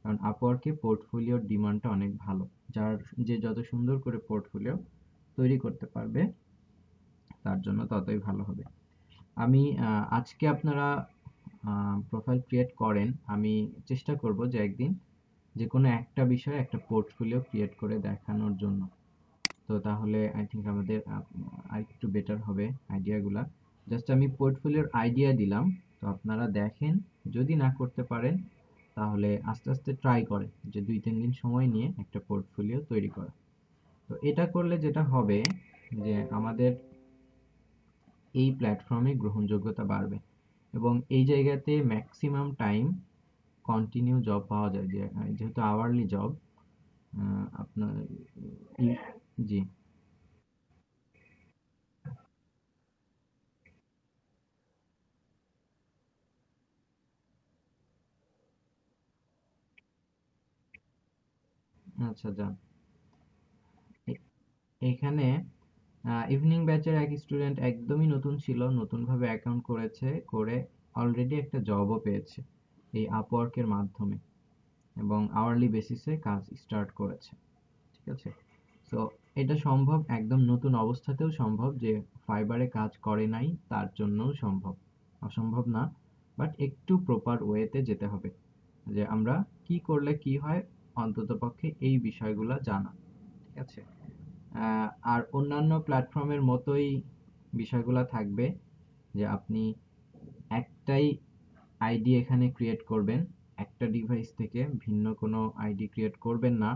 কারণ আপওয়ার্কে পোর্টফোলিওর ডিমান্ডটা অনেক ভালো। যে যত সুন্দর করে পোর্টফোলিও তৈরি করতে পারবে, তার জন্য ততই ভালো হবে। আমি আজকে আপনারা প্রোফাইল ক্রিয়েট করেন, আমি চেষ্টা করব যে একদিন যে কোনো একটা বিষয়ে একটা পোর্টফোলিও ক্রিয়েট করে দেখানোর জন্য। তো তাহলে আই থিঙ্ক আমাদের আরেকটু বেটার হবে আইডিয়াগুলা। জাস্ট আমি পোর্টফোলিওর আইডিয়া দিলাম, তো আপনারা দেখেন, যদি না করতে পারেন তাহলে আস্তে আস্তে ট্রাই করেন যে 2-3 দিন সময় নিয়ে একটা পোর্টফোলিও তৈরি করা। তো এটা করলে যেটা হবে, যে আমাদের এই প্ল্যাটফর্মে গ্রহণযোগ্যতা বাড়বে, এবং এই জায়গাতে ম্যাক্সিমাম টাইম কন্টিনিউ জব পাওয়া যায়, যে যেহেতু আওয়ারলি জব আপনার জি। আচ্ছা, যান। এ- এখানে ইভিনিং ব্যাচের এক স্টুডেন্ট একদমই নতুন ছিল, নতুনভাবে অ্যাকাউন্ট করেছে, করে অলরেডি একটা জবও পেয়েছে এই আপওয়ার্কের মাধ্যমে, এবং আওয়ারলি বেসিসে কাজ স্টার্ট করেছে। ঠিক আছে। সো এটা সম্ভব, একদম নতুন অবস্থাতেও সম্ভব, যে ফাইবারে কাজ করে নাই তার জন্যও সম্ভব, অসম্ভব না। বাট একটু প্রপার ওয়েতে যেতে হবে, যে আমরা কি করলে কি হয়, অন্তত পক্ষে এই বিষয়গুলো জানা। ঠিক আছে। আর অন্যান্য প্ল্যাটফর্মের মতোই বিষয়গুলো থাকবে যে আপনি একটাই আইডি এখানে ক্রিয়েট করবেন, একটা ডিভাইস থেকে ভিন্ন কোনো আইডি ক্রিয়েট করবেন না,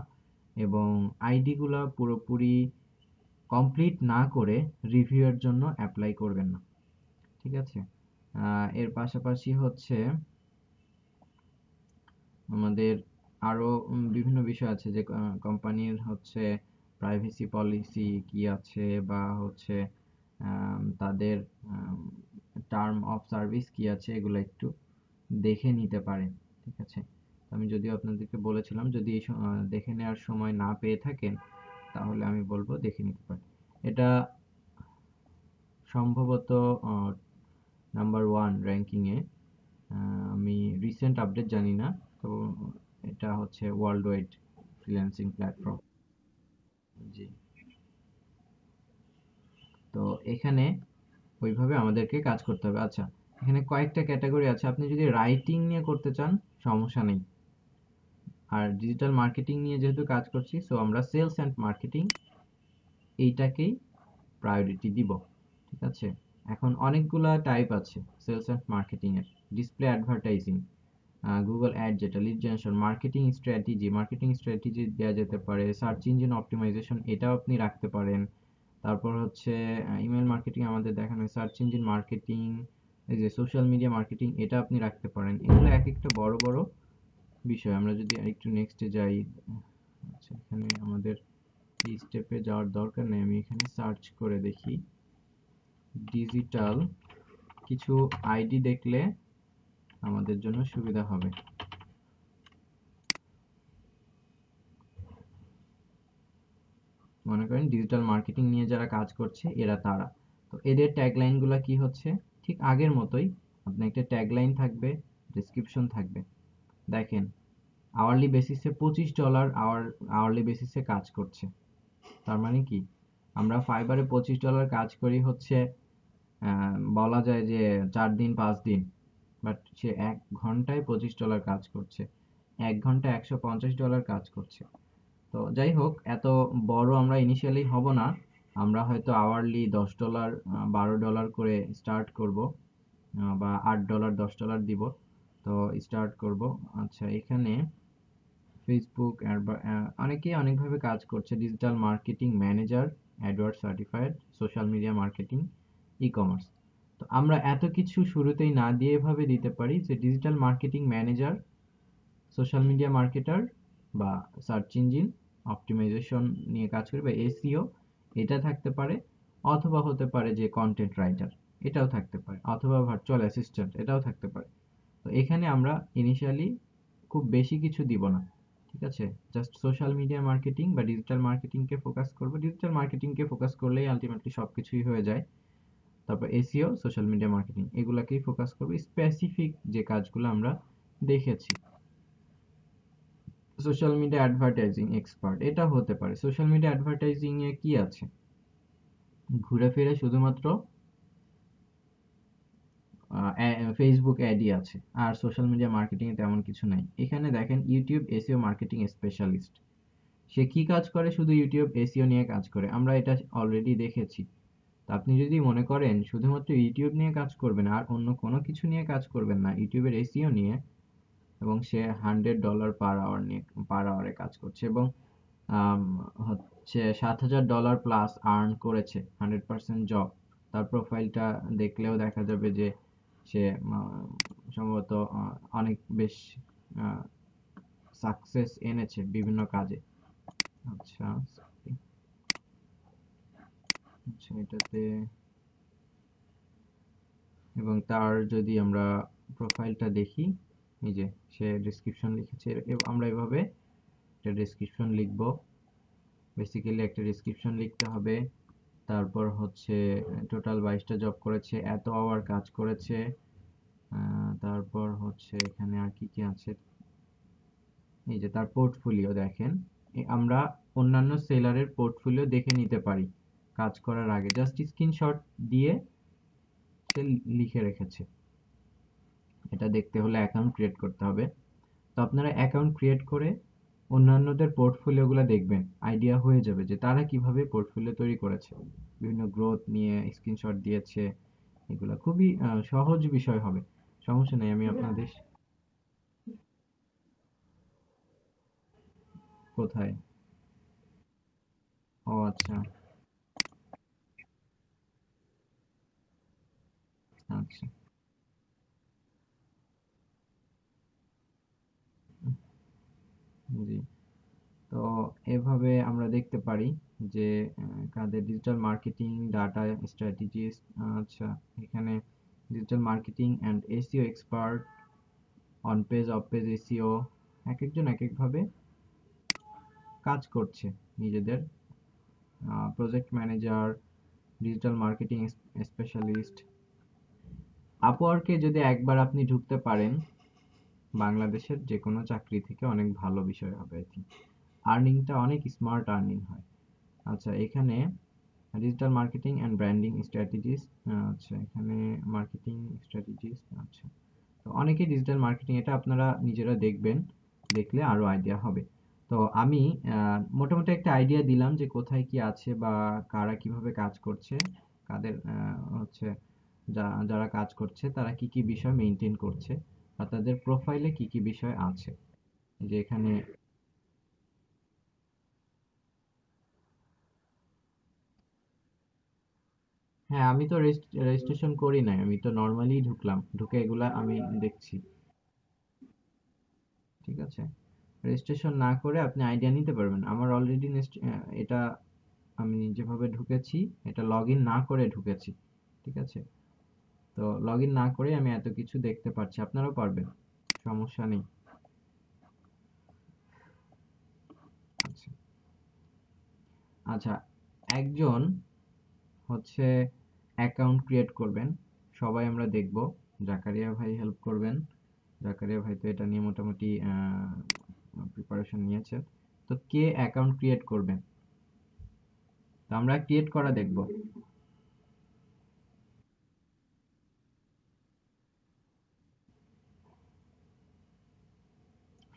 এবং আইডিগুলো পুরোপুরি কমপ্লিট না করে রিভিউয়ের জন্য অ্যাপ্লাই করবেন না, ঠিক আছে? এর পাশাপাশি হচ্ছে আমাদের আরো বিভিন্ন বিষয় আছে যে কোম্পানির হচ্ছে প্রাইভেসি পলিসি কি আছে, বা হচ্ছে তাদের টার্ম অফ সার্ভিস কি আছে, এগুলো একটু দেখে নিতে পারেন, ঠিক আছে? আমি যদিও আপনাদেরকে বলেছিলাম, যদি দেখে নেওয়ার সময় না পেয়ে থাকেন তাহলে আমি বলবো দেখে নিতে পারেন। এটা সম্ভবত নাম্বার 1 র্যাঙ্কিংয়ে, আমি রিসেন্ট আপডেট জানি না, তো এটা হচ্ছে ওয়ার্ল্ড ওয়াইড ফ্রিল্যান্সিং প্ল্যাটফর্ম। জি, তো এখানে ওইভাবে আমাদেরকে কাজ করতে হবে। আচ্ছা, এখানে কয়েকটা ক্যাটাগরি আছে, আপনি যদি রাইটিং নিয়ে করতে চান সমস্যা নেই। আর ডিজিটাল মার্কেটিং নিয়ে যেহেতু কাজ করছি, সো আমরা সেলস অ্যান্ড মার্কেটিং এইটাকেই প্রায়োরিটি দিব, ঠিক আছে? এখন অনেকগুলা টাইপ আছে সেলস অ্যান্ড মার্কেটিং এর। ডিসপ্লে অ্যাডভার্টাইজিং, গুগল অ্যাড, যেটা লিড জেনারেশন, মার্কেটিং স্ট্র্যাটেজি দেওয়া যেতে পারে, সার্চ ইঞ্জিন অপটিমাইজেশন এটাও আপনি রাখতে পারেন। তারপর হচ্ছে ইমেল মার্কেটিং আমাদের দেখানো, সার্চ ইঞ্জিন মার্কেটিং, এই যে সোশ্যাল মিডিয়া মার্কেটিং এটা আপনি রাখতে পারেন। এগুলো এক একটা বড় বড় বিষয়। আমরা যদি আরেকটু নেক্সটে যাই, আচ্ছা এখানে আমাদের এই স্টেপে যাওয়ার দরকার নেই, আমি এখানে সার্চ করে দেখি ডিজিটাল কিছু আইডি, দেখলে আমাদের জন্য সুবিধা হবে। মনে করেন ডিজিটাল মার্কেটিং নিয়ে যারা কাজ করছে এরা তারা, তো এদের ট্যাগলাইনগুলো কি হচ্ছে, ঠিক আগের মতোই। আপনার একটা ট্যাগলাইন থাকবে, ডেসক্রিপশন থাকবে। দেখেন, আওয়ারলি বেসিসে $25 আওয়ারলি বেসিসে কাজ করছে। তার মানে কি, আমরা ফাইবারে $25 কাজ করি হচ্ছে বলা যায় যে 4 দিন 5 দিন, বাট সে 1 ঘন্টায় $25 কাজ করছে, 1 ঘন্টায় $150 কাজ করছে। তো যাই হোক, এত বড় আমরা ইনিশিয়ালি হব না, আমরা হয়তো আওয়ারলি $10 $12 করে স্টার্ট করব, বা $8 $10 দিব, তো স্টার্ট করব। আচ্ছা, এখানে ফেসবুক অনেকেই অনেকভাবে কাজ করছে, digital marketing manager, Edward certified, social media marketing, e commerce. তো আমরা এত কিছু শুরুতেই না দিয়ে এভাবে দিতে পারি যে digital marketing manager, social media marketer, বা সার্চ ইঞ্জিন অপটিমাইজেশন নিয়ে কাজ করি, বা এসইও এটা থাকতে পারে, অথবা হতে পারে যে কন্টেন্ট রাইটার এটাও থাকতে পারে, অথবা ভার্চুয়াল অ্যাসিস্ট্যান্ট এটাও থাকতে পারে। তো এখানে আমরা ইনিশিয়ালি খুব বেশি কিছু দিব না, ঠিক আছে? জাস্ট সোশ্যাল মিডিয়া মার্কেটিং বা ডিজিটাল মার্কেটিংকে ফোকাস করব, ডিজিটাল মার্কেটিংকে ফোকাস করলেই আলটিমেটলি সব কিছুই হয়ে যায়। তারপর এসইও, সোশ্যাল মিডিয়া মার্কেটিং এগুলাকেই ফোকাস করব, স্পেসিফিক যে কাজগুলো আমরা দেখেছি। সোশ্যাল মিডিয়া অ্যাডভার্টাইজিং এক্সপার্ট এটা হতে পারে। সোশ্যাল মিডিয়া অ্যাডভার্টাইজিং এ কি আছে, ঘুরে ফিরে শুধুমাত্র ফেসবুক অ্যাডই আছে, আর সোশ্যাল মিডিয়া মার্কেটিং এ তেমন কিছু নাই। এখানে দেখেন ইউটিউব এসইও মার্কেটিং স্পেশালিস্ট, সে কি কাজ করে, শুধু ইউটিউব এসইও নিয়ে কাজ করে, আমরা এটা অলরেডি দেখেছি। তো আপনি যদি মনে করেন শুধুমাত্র ইউটিউব নিয়ে কাজ করবেন আর অন্য কোনো কিছু নিয়ে কাজ করবেন না, ইউটিউবের এসইও নিয়ে, এবং সে $100 পার আওয়ারে কাজ করছে, এবং আম, হচ্ছে $7,000 প্লাস আর্ন করেছে, 100% জব, তার প্রোফাইলটা দেখলেও দেখা যাবে যে সে সম্ভবত অনেক বেশ সাকসেস এনেছে বিভিন্ন কাজে। আচ্ছা, আচ্ছা এটাতে, এবং তার যদি আমরা প্রোফাইলটা দেখি, এই যে সে ডেসক্রিপশন লিখেছে, আমরা এভাবে একটা ডেসক্রিপশন লিখবো। বেসিক্যালি একটা ডেসক্রিপশন লিখতে হবে, তারপর হচ্ছে টোটাল 22টা জব করেছে, এত আওয়ার কাজ করেছে, তারপর হচ্ছে এখানে আর কি কি আছে, এই যে তার পোর্টফোলিও দেখেন। আমরা অন্যান্য সেলারের পোর্টফোলিও দেখে নিতে পারি কাজ করার আগে, জাস্ট স্ক্রিনশট দিয়ে সে লিখে রেখেছে। এটা দেখতে হলে অ্যাকাউন্ট ক্রিয়েট করতে হবে। তো আপনারা অ্যাকাউন্ট ক্রিয়েট করে অন্যান্যদের পোর্টফোলিওগুলো দেখবেন, আইডিয়া হয়ে যাবে যে তারা কিভাবে পোর্টফোলিও তৈরি করেছে, বিভিন্ন গ্রোথ নিয়ে স্ক্রিনশট দিয়েছে। এগুলা খুবই সহজ বিষয় হবে। সমস্যা নেই, আমি আপনাদের কোথায়? ও আচ্ছা। আচ্ছা। জি। তো এভাবে আমরা দেখতে পারি যে কাদের ডিজিটাল মার্কেটিং, ডাটা স্ট্র্যাটেজিস্ট, আচ্ছা, এখানে digital marketing and SEO expert, on page off page SEO, এক একজন এক একভাবে কাজ করছে নিজেদের। Project manager, digital marketing specialist. আপওয়ার্কে যদি একবার আপনি ঢুকতে পারেন, বাংলাদেশের যে কোনো চাকরি থেকে অনেক ভালো বিষয় হবে আর কি। আর্নিংটা অনেক স্মার্ট আর্নিং হয়। আচ্ছা, এখানে digital marketing and branding strategies, আচ্ছা, এখানে মার্কেটিং স্ট্র্যাটেজিস, আচ্ছা। তো অনেকেই ডিজিটাল মার্কেটিং, এটা আপনারা নিজেরা দেখবেন, দেখলে আরো আইডিয়া হবে। তো আমি মোটামুটি একটা আইডিয়া দিলাম যে কোথায় কি আছে বা কারা কিভাবে কাজ করছে, কাদের হচ্ছে যারা কাজ করছে তারা কি কি বিষয় মেনটেন করছে, বা তাদের প্রোফাইলে কি কি বিষয় আছে। যে এখানে, হ্যাঁ, আমি তো রেজিস্ট্রেশন করি নাই, আমি তো নর্মালি ঢুকলাম, ঢুকে এগুলা আমি দেখছি। ঠিক আছে, রেজিস্ট্রেশন না করে আপনি আইডিয়া নিতে পারবেন। আমার অলরেডি এটা আমি যেভাবে ঢুকেছি, এটা লগ ইন না করে ঢুকেছি। ঠিক আছে, তো লগ ইন না করে আমি এত কিছু দেখতে পাচ্ছি, আপনারাও পারবেন, সমস্যা নেই। আচ্ছা। আচ্ছা, একজন হচ্ছে অ্যাকাউন্ট ক্রিয়েট করবেন, সবাই আমরা দেখব। জাকারিয়া ভাই হেল্প করবেন। জাকারিয়া ভাই তো এটা নিয়ে মোটামুটি প্রিপারেশন নিয়েছেন। তো কে অ্যাকাউন্ট ক্রিয়েট করবেন? তো আমরা ক্রিয়েট করা দেখব।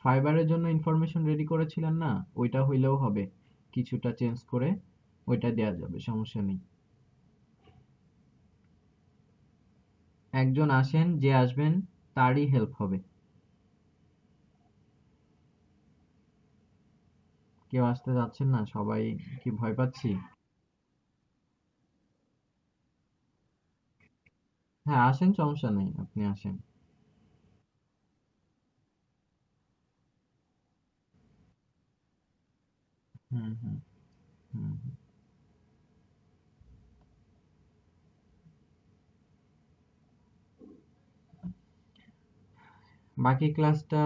ফাইবারের জন্য ইনফরমেশন রেডি করেছিলেন না? ওইটা হইলেও হবে, কিছুটা চেঞ্জ করে ওইটা দেয়া যাবে, সমস্যা নেই। একজন আসেন, যে আসবেন তারই হেল্প হবে। কেউ আসতে যাচ্ছেন না, সবাই কি ভয় পাচ্ছি? হ্যাঁ, আসেন, সমস্যা নেই, আপনি আসেন। হুম, হুম, হুম, হুম। বাকি ক্লাসটা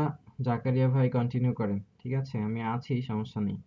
জাকারিয়া ভাই কন্টিনিউ করেন, ঠিক আছে, আমি আছি, সমস্যা নেই।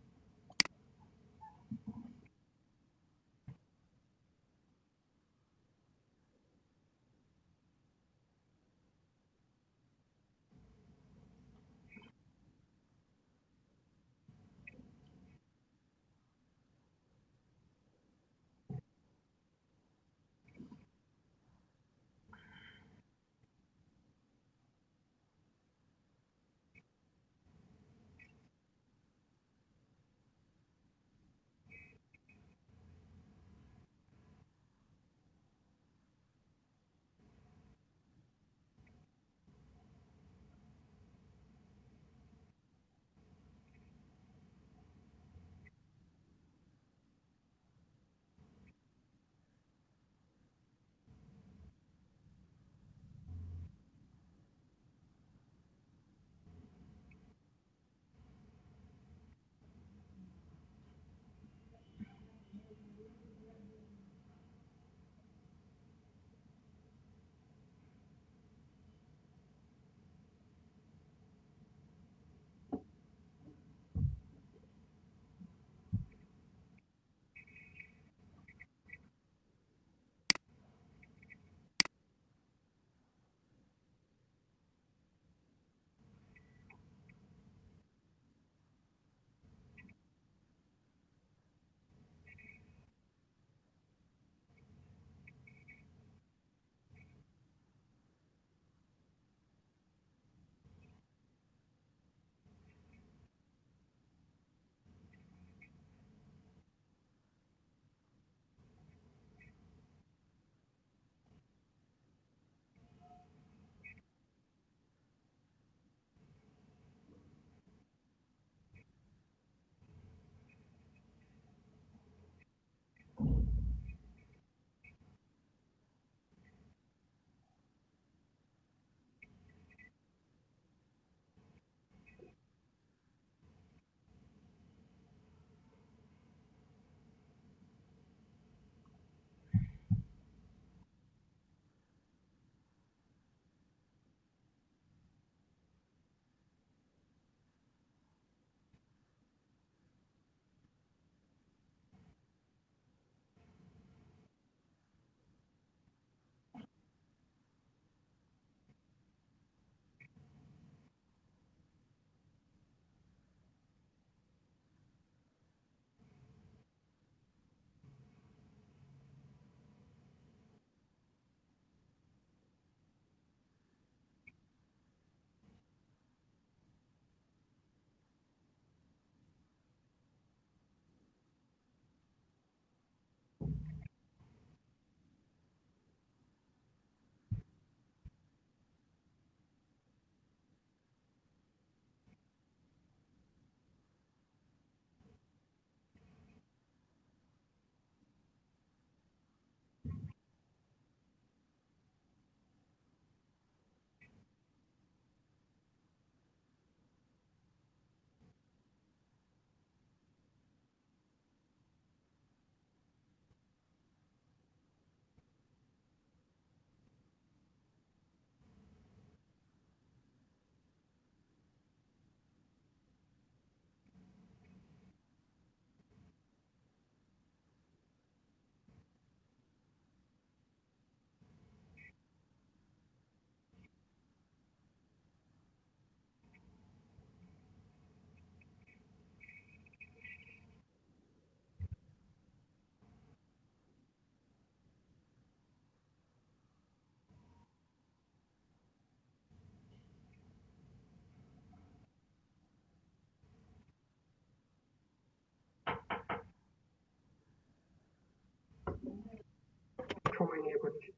সময় নিয়ে করছি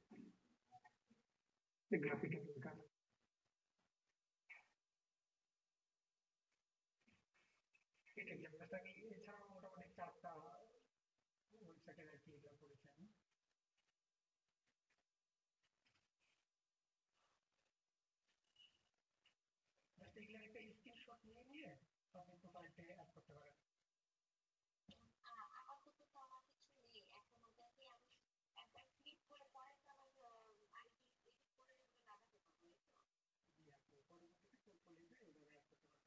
গ্রাফিক ডিজাইন কাজ। এটা ক্যাম্পাসটা আমি এছাড়াও মোটামুটি 4টা ওয়েবসাইটের আর কি এগুলো করেছি আমি। জাস্ট এগুলোর একটা স্ক্রিনশট নিয়ে নিয়ে আপনি প্রোফাইলটা অ্যাড করতে পারেন। জি, আপনি পরবর্তীতে পোর্টফোলিওতে ওইভাবে অ্যাড করতে পারেন।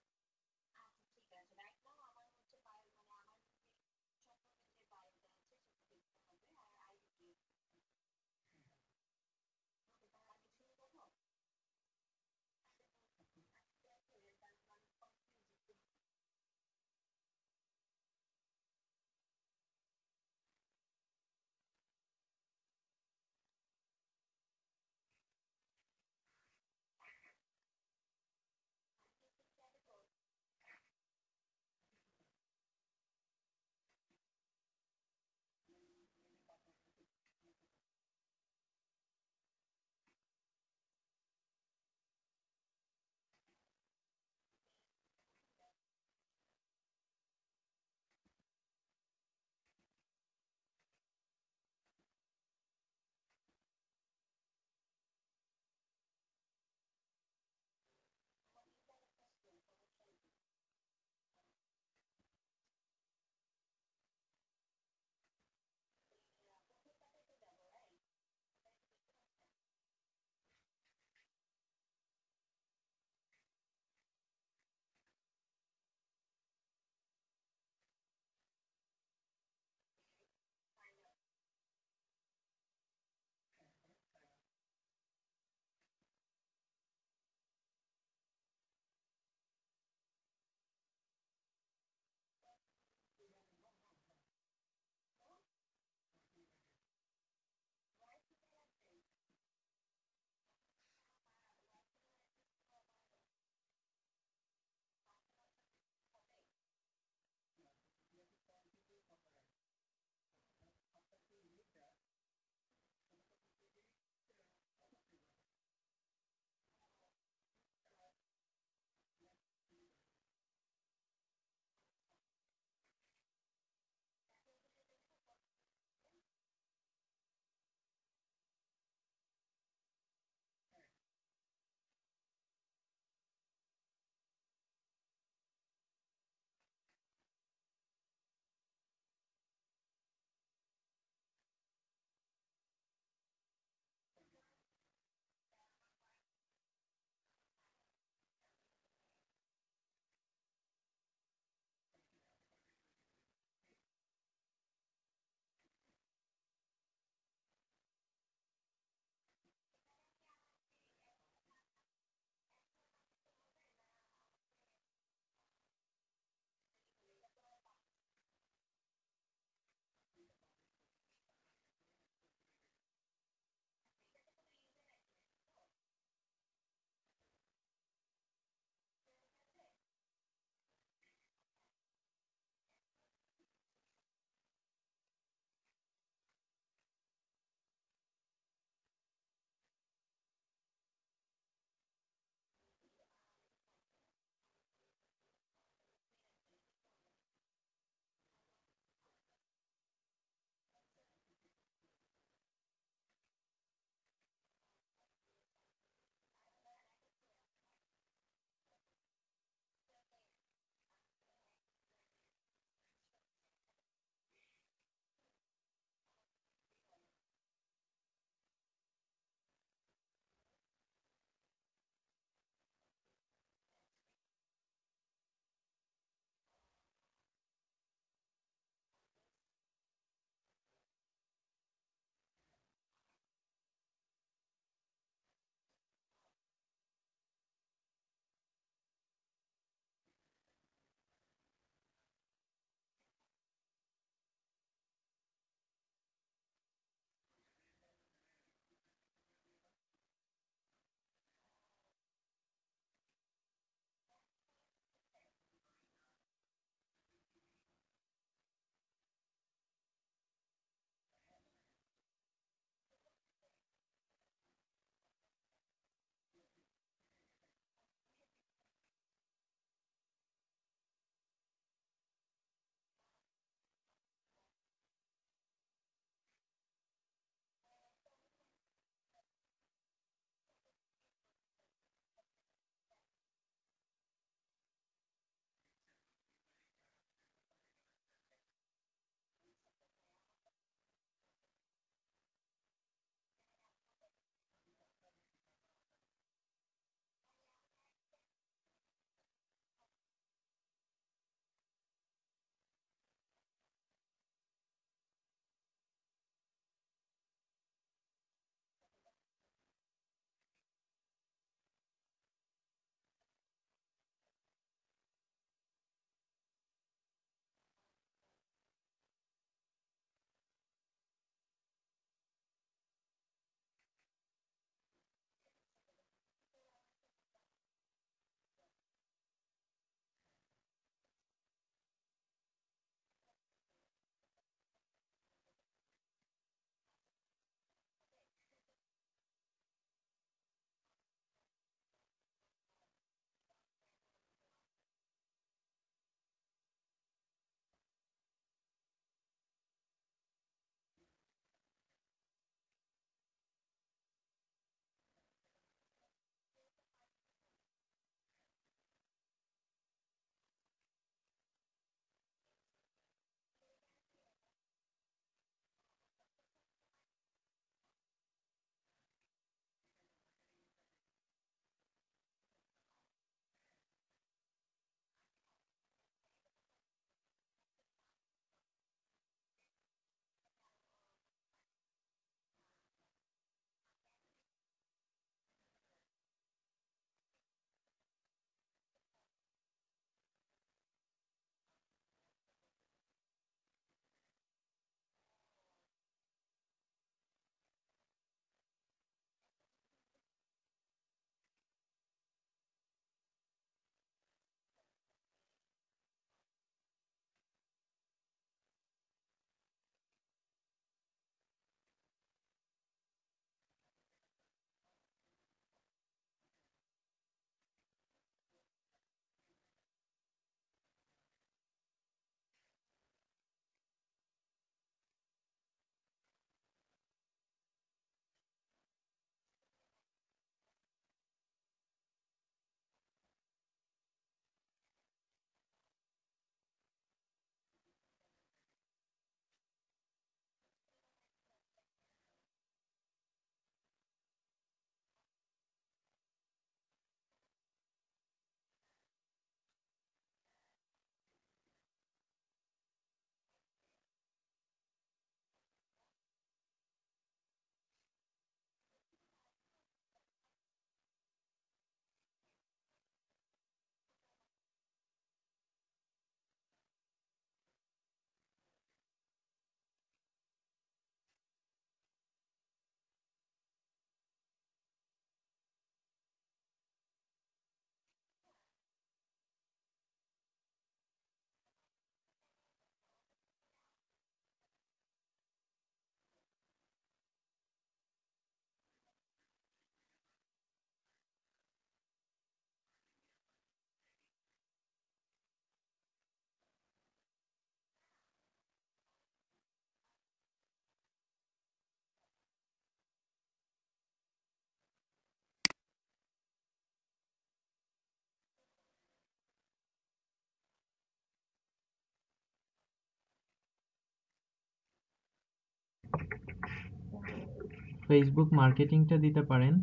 ফেসবুক মার্কেটিংটা দিতে পারেন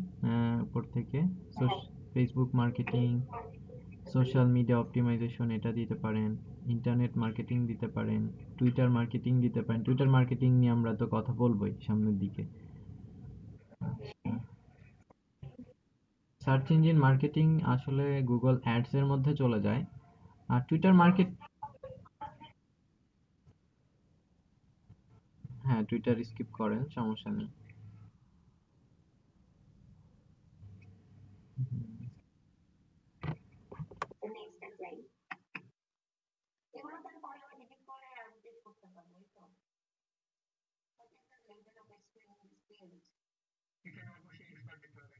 উপর থেকে। Facebook marketing, social media optimisation এটা দিতে পারেন, ইন্টারনেট মার্কেটিং দিতে পারেন, টুইটার মার্কেটিং দিতে পারেন। টুইটার মার্কেটিং নিয়ে আমরা তো কথা বলবোই সামনের দিকে। সার্চ ইঞ্জিন মার্কেটিং আসলে গুগল অ্যাডস এর মধ্যে চলে যায়। আর টুইটার মার্কেট, হ্যাঁ টুইটার স্কিপ করেন, সমস্যা নেই। এখানে অবশ্যই এক্সপার্ট দিতে হবে।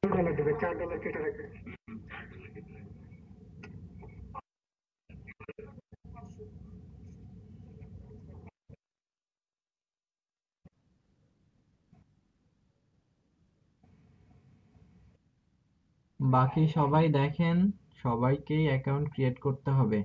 $4 দেবে, $4 কেটে রাখবে। বাকি সবাই দেখেন, সবাইকেই অ্যাকাউন্ট ক্রিয়েট করতে হবে।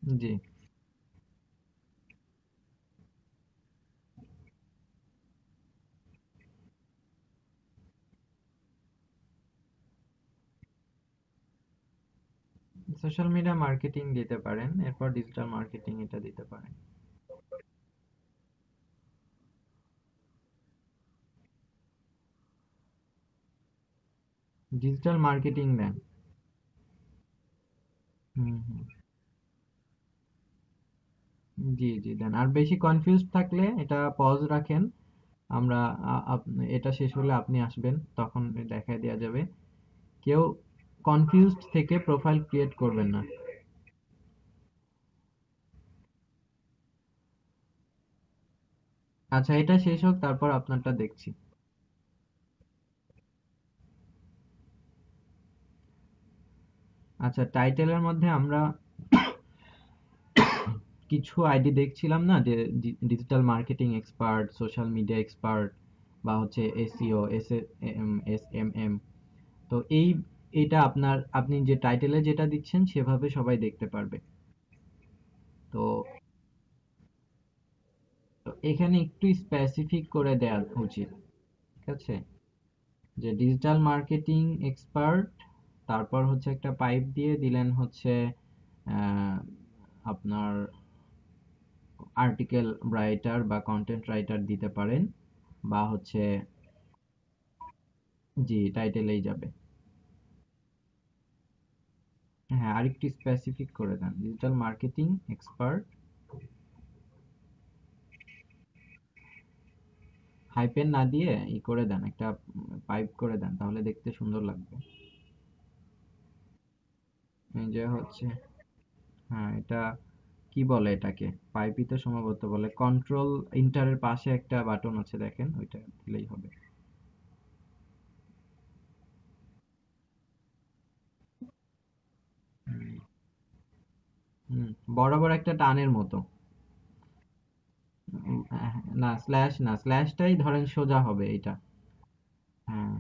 জি। সোশ্যাল মিডিয়া মার্কেটিং দিতে পারেন, এরপর ডিজিটাল মার্কেটিং এটা দিতে পারেন। ডিজিটাল মার্কেটিং দেন। হুম হুম। জি জি দেন। আর বেশি কনফিউজ থাকলে এটা পজ রাখেন। আমরা এটা শেষ হলে আপনি আসবেন, তখন দেখায় দেওয়া যাবে। কেউ কনফিউজড থেকে প্রোফাইল ক্রিয়েট করবেন না। আচ্ছা, এটা শেষ হোক, তারপর আপনারটা দেখছি। আচ্ছা, টাইটেলের মধ্যে আমরা কিছু আইডি দেখছিলাম না, যে digital marketing expert, social media expert, বা হচ্ছে এসইও, এসএমএম। তো এটা আপনি যে টাইটেলে যেটা দিচ্ছেন সেভাবে সবাই দেখতে পারবে। তো তো এখানে একটু স্পেসিফিক করে দেওয়া উচিত। ঠিক আছে, যে ডিজিটাল মার্কেটিং এক্সপার্ট, তারপর হচ্ছে একটা পাইপ দিয়ে দিলেন হচ্ছে আহ, আপনার আর্টিকেল রাইটার বা কন্টেন্ট রাইটার দিতে পারেন, বা হচ্ছে জি টাইটেলেই যাবে। হ্যাঁ, আরেকটু স্পেসিফিক করে দেন, ডিজিটাল মার্কেটিং এক্সপার্ট, হাইপেন না দিয়ে করে দেন, একটা পাইপ করে দেন, তাহলে দেখতে সুন্দর লাগবে। এই যে হচ্ছে, হ্যাঁ এটা কি বলে এটাকে, পাইপই তো সম্ভবত বলে। কন্ট্রোল ইন্টারের পাশে একটা বাটন আছে দেখেন, ওইটা দিলেই হবে। হুম, হুম, বরাবর একটা টানের মতো। না স্ল্যাশ না, স্ল্যাশটাই ধরেন সোজা হবে এটা। হ্যাঁ,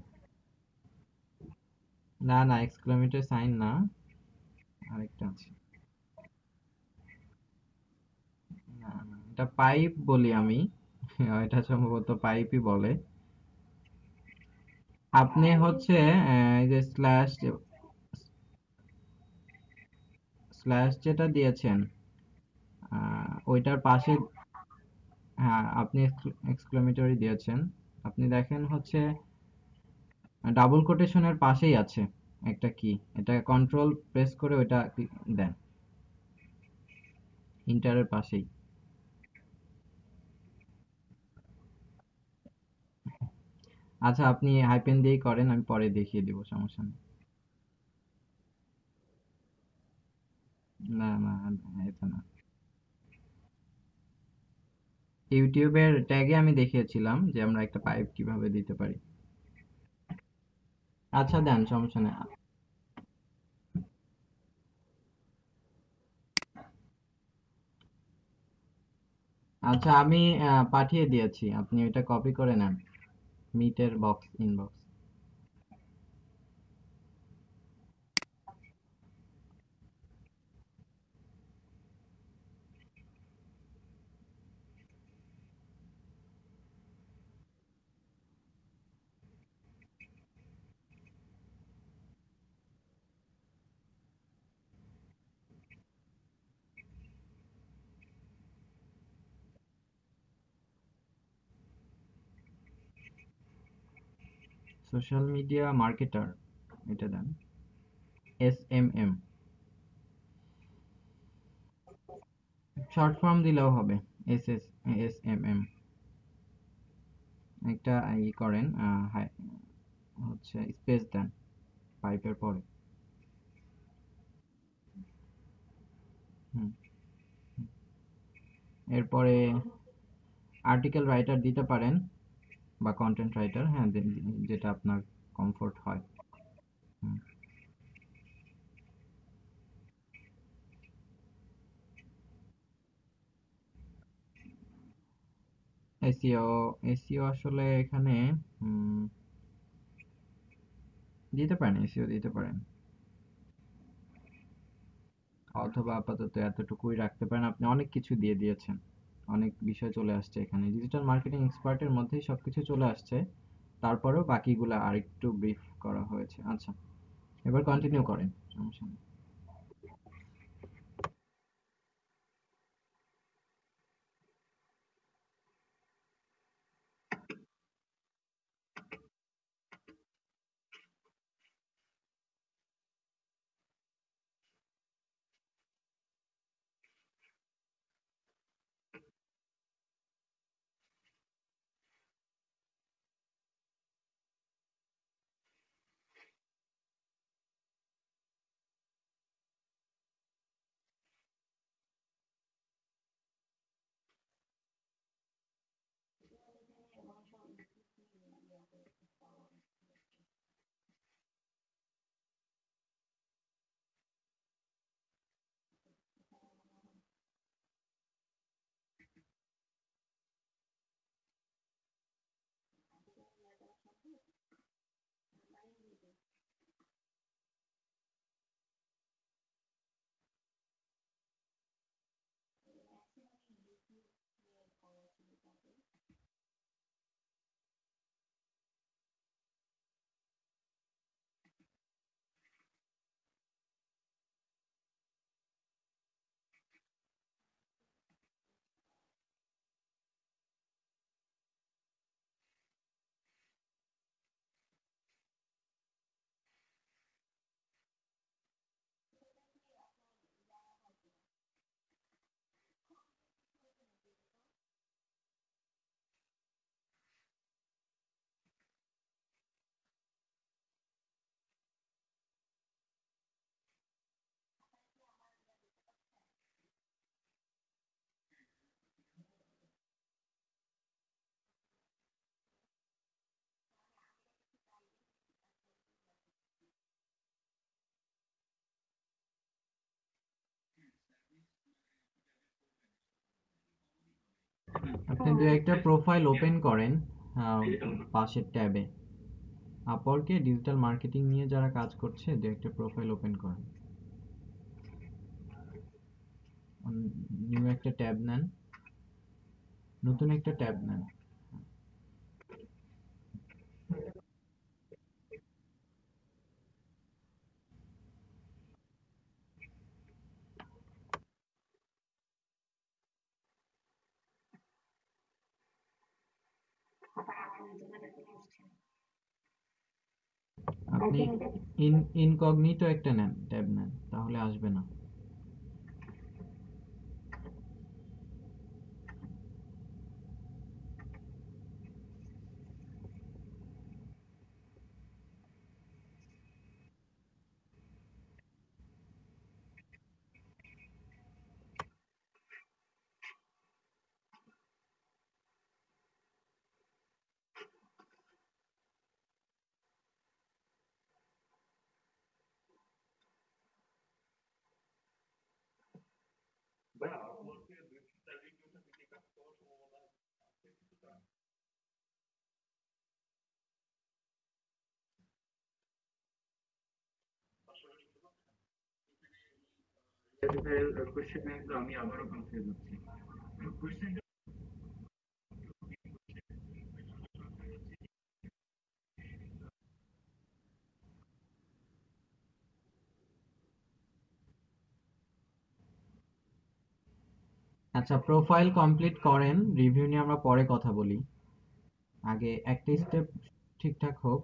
না না, এক্সক্লেমেটর সাইন না, আরেকটা আছে। না না, এটা পাইপ বলি আমি। এটা সম্ভবত পাইপই বলে। আপনি হচ্ছে এই যে স্ল্যাশ, স্ল্যাশ যেটা দিয়েছেন, ওইটার পাশে, হ্যাঁ আপনি এক্সক্লেমেটরি দিয়েছেন। আপনি দেখেন হচ্ছে ডাবল কোটেশনের পাশেই আছে একটা কি, এটা কন্ট্রোল প্রেস করে ওইটা দেন, ইন্টারের পাশেই। আচ্ছা, আপনি হাইপেন দিয়েই করেন, আমি পরে দেখিয়ে দিব, সমস্যা নেই। না না, এটা না। ইউটিউবের ট্যাগে আমি দেখিয়েছিলাম যে আমরা একটা পাইপ কিভাবে দিতে পারি। আচ্ছা দেন, সমস্যা নেই। আচ্ছা, আমি পাঠিয়ে দিয়েছি, আপনি ওইটা কপি করে নেন, মিটের box inbox. Social media marketer, এটা দেন। এসএমএম, শর্ট ফর্ম দিলেও হবে। S S, SMM. একটা করেন, হচ্ছে স্পেস দেন পাইপের পরে। হুম। এরপরে আর্টিকেল রাইটার দিতে পারেন বা কন্টেন্ট রাইটার, হ্যাঁ যেটা আপনার কমফোর্ট হয়। হুম। এসইও, এসইও আসলে এখানে হুম, দিতে পারেন, এসইও দিতে পারেন, অথবা আপাতত এতটুকুই রাখতে পারেন। আপনি অনেক কিছু দিয়ে দিয়েছেন, অনেক বিষয় চলে আসছে এখানে, ডিজিটাল মার্কেটিং এক্সপার্টের মধ্যেই সবকিছু চলে আসছে। তারপরেও বাকিগুলো আরেকটু ব্রিফ করা হয়েছে। আচ্ছা, এবার কন্টিনিউ করেন, সমস্যা নেই। আপনি দু একটা প্রোফাইল ওপেন করেন, আহ, পাশের ট্যাবে আপওয়ার্কে ডিজিটাল মার্কেটিং নিয়ে যারা কাজ করছে দু একটা প্রোফাইল ওপেন করেন। নিউ একটা ট্যাব নেন, নতুন একটা ট্যাব নেন। আপনি ইনকগনিটো একটা নেন, ট্যাব নেন, তাহলে আসবে না। আচ্ছা, প্রোফাইল কমপ্লিট করেন, রিভিউ নিয়ে আমরা পরে কথা বলি। আগে একটা স্টেপ ঠিকঠাক হোক।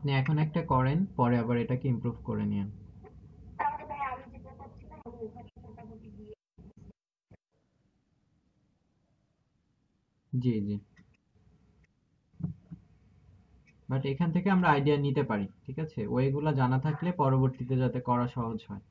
আপনি এখন একটা করেন, পরে আবার এটাকে ইমপ্রুভ করে নিয়েন। তাহলে ভাই আমি যেটা করছিলাম আমি ওখানে মোটামুটি দিয়ে জি, জি। বাট এখান থেকে আমরা আইডিয়া নিতে পারি, ঠিক আছে? ওয়েগুলা জানা থাকলে পরবর্তীতে যাতে করা সহজ হয়।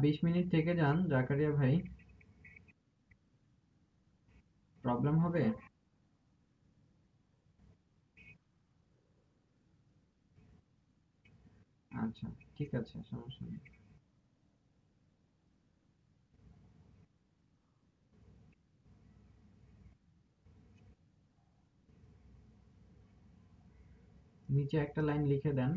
20 মিনিট থেকে যান জাকারিয়া ভাই। প্রবলেম হবে? আচ্ছা, ঠিক আছে, সমস্যা নেই। নিচে একটা লাইন লিখে দেন।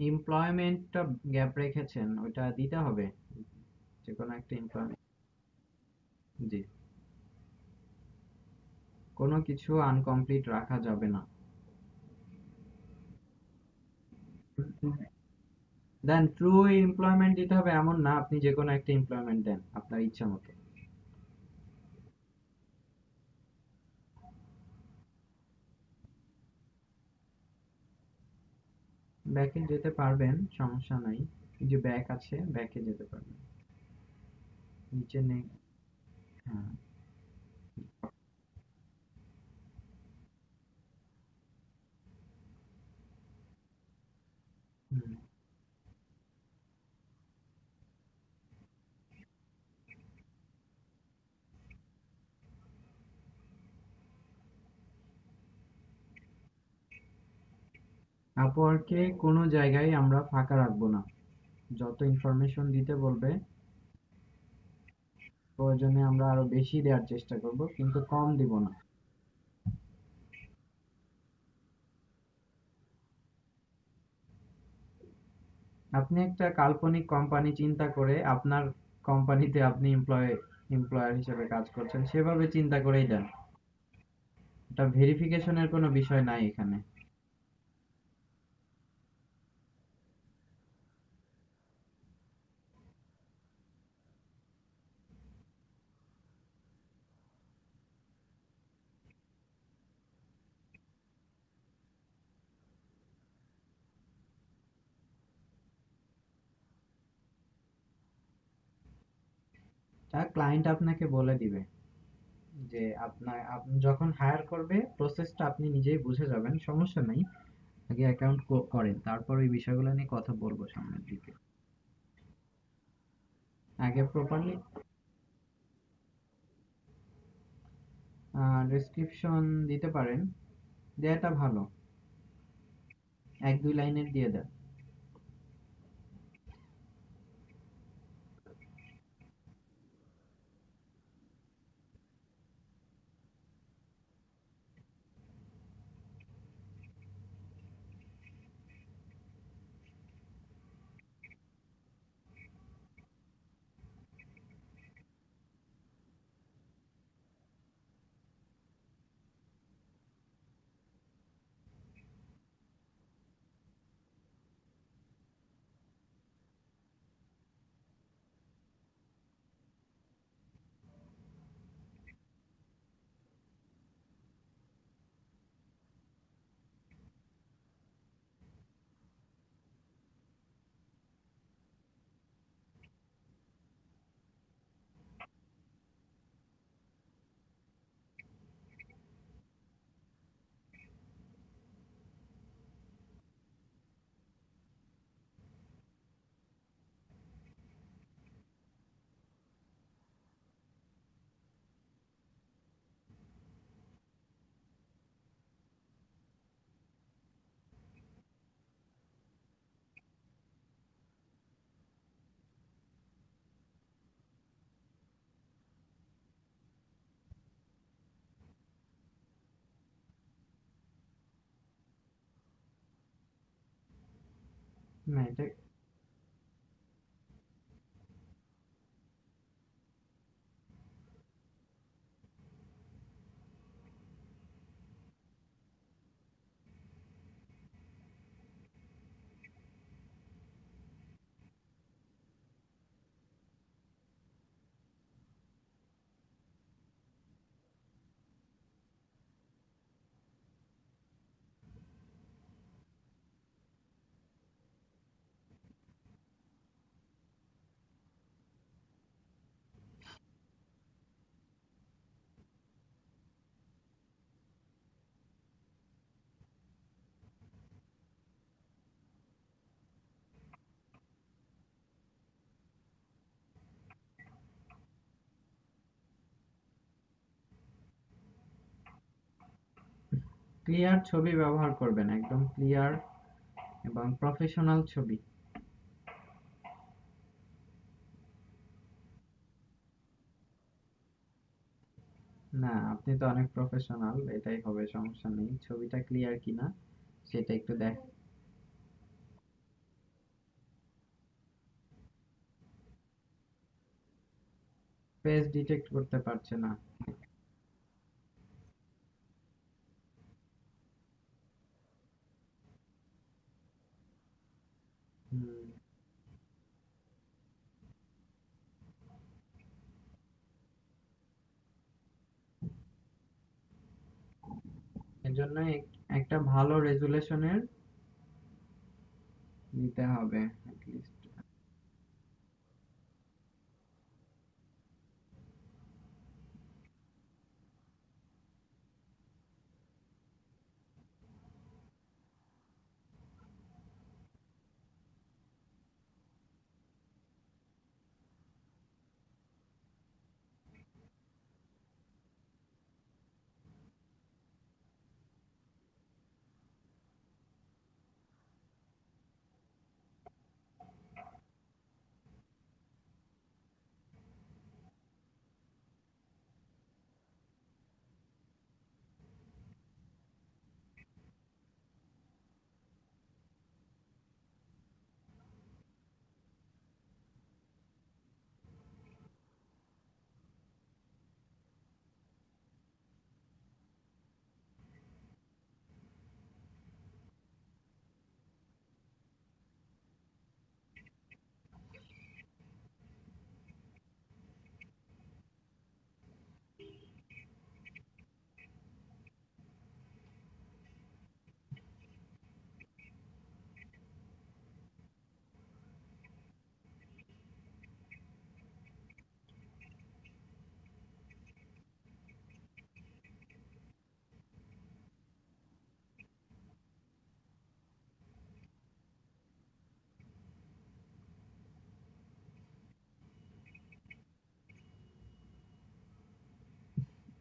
এমপ্লয়মেন্টটা গ্যাপ রেখেছেন, ওইটা দিতে হবে, যে কোনো একটা এমপ্লয়মেন্ট। জি। কোনো কিছু আনকমপ্লিট রাখা যাবে না। দেন ট্রু এমপ্লয়মেন্ট দিতে হবে এমন না, আপনি যে কোনো একটা এমপ্লয়মেন্ট দেন আপনার ইচ্ছা মতো। ব্যাকে যেতে পারবেন, সমস্যা নাই। এই যে ব্যাক আছে, ব্যাকে যেতে পারবেন। নিচে নেই। হ্যাঁ। হুম। আপওয়ার্কে কোনো জায়গায় আমরা ফাঁকা রাখবো না। যত ইনফরমেশন দিতে বলবে, প্রয়োজনে আমরা আরো বেশি দেওয়ার চেষ্টা করব, কিন্তু কম দিব না। আপনি একটা কাল্পনিক কোম্পানি চিন্তা করে আপনার কোম্পানিতে আপনি এমপ্লয়ার হিসেবে কাজ করছেন, সেভাবে চিন্তা করেই দেন। এটা ভেরিফিকেশনের কোনো বিষয় নাই এখানে। তা ক্লায়েন্ট আপনাকে বলে দিবে যে আপনি যখন হায়ার করবে, প্রসেসটা আপনি নিজেই বুঝে যাবেন, সমস্যা নাই। আগে অ্যাকাউন্ট করেন, তারপর ওই বিষয়গুলো নিয়ে কথা বলবো সামনের দিকে। আগে প্রপারলি ডেসক্রিপশন দিতে পারেন, দেয়াটা ভালো। 1-2 লাইনের দিয়ে দেন। না, এটা ক্লিয়ার ছবি ব্যবহার করবেন, একদম ক্লিয়ার এবং প্রফেশনাল ছবি। না, আপনি তো অনেক প্রফেশনাল, এটাই হবে, সমস্যা নেই। ছবিটা ক্লিয়ার কিনা সেটা একটু দেখ। ফেস ডিটেক্ট করতে পারছে না। হুম, এজন্য একটা ভালো রেজুলেশনের নিতে হবে at least।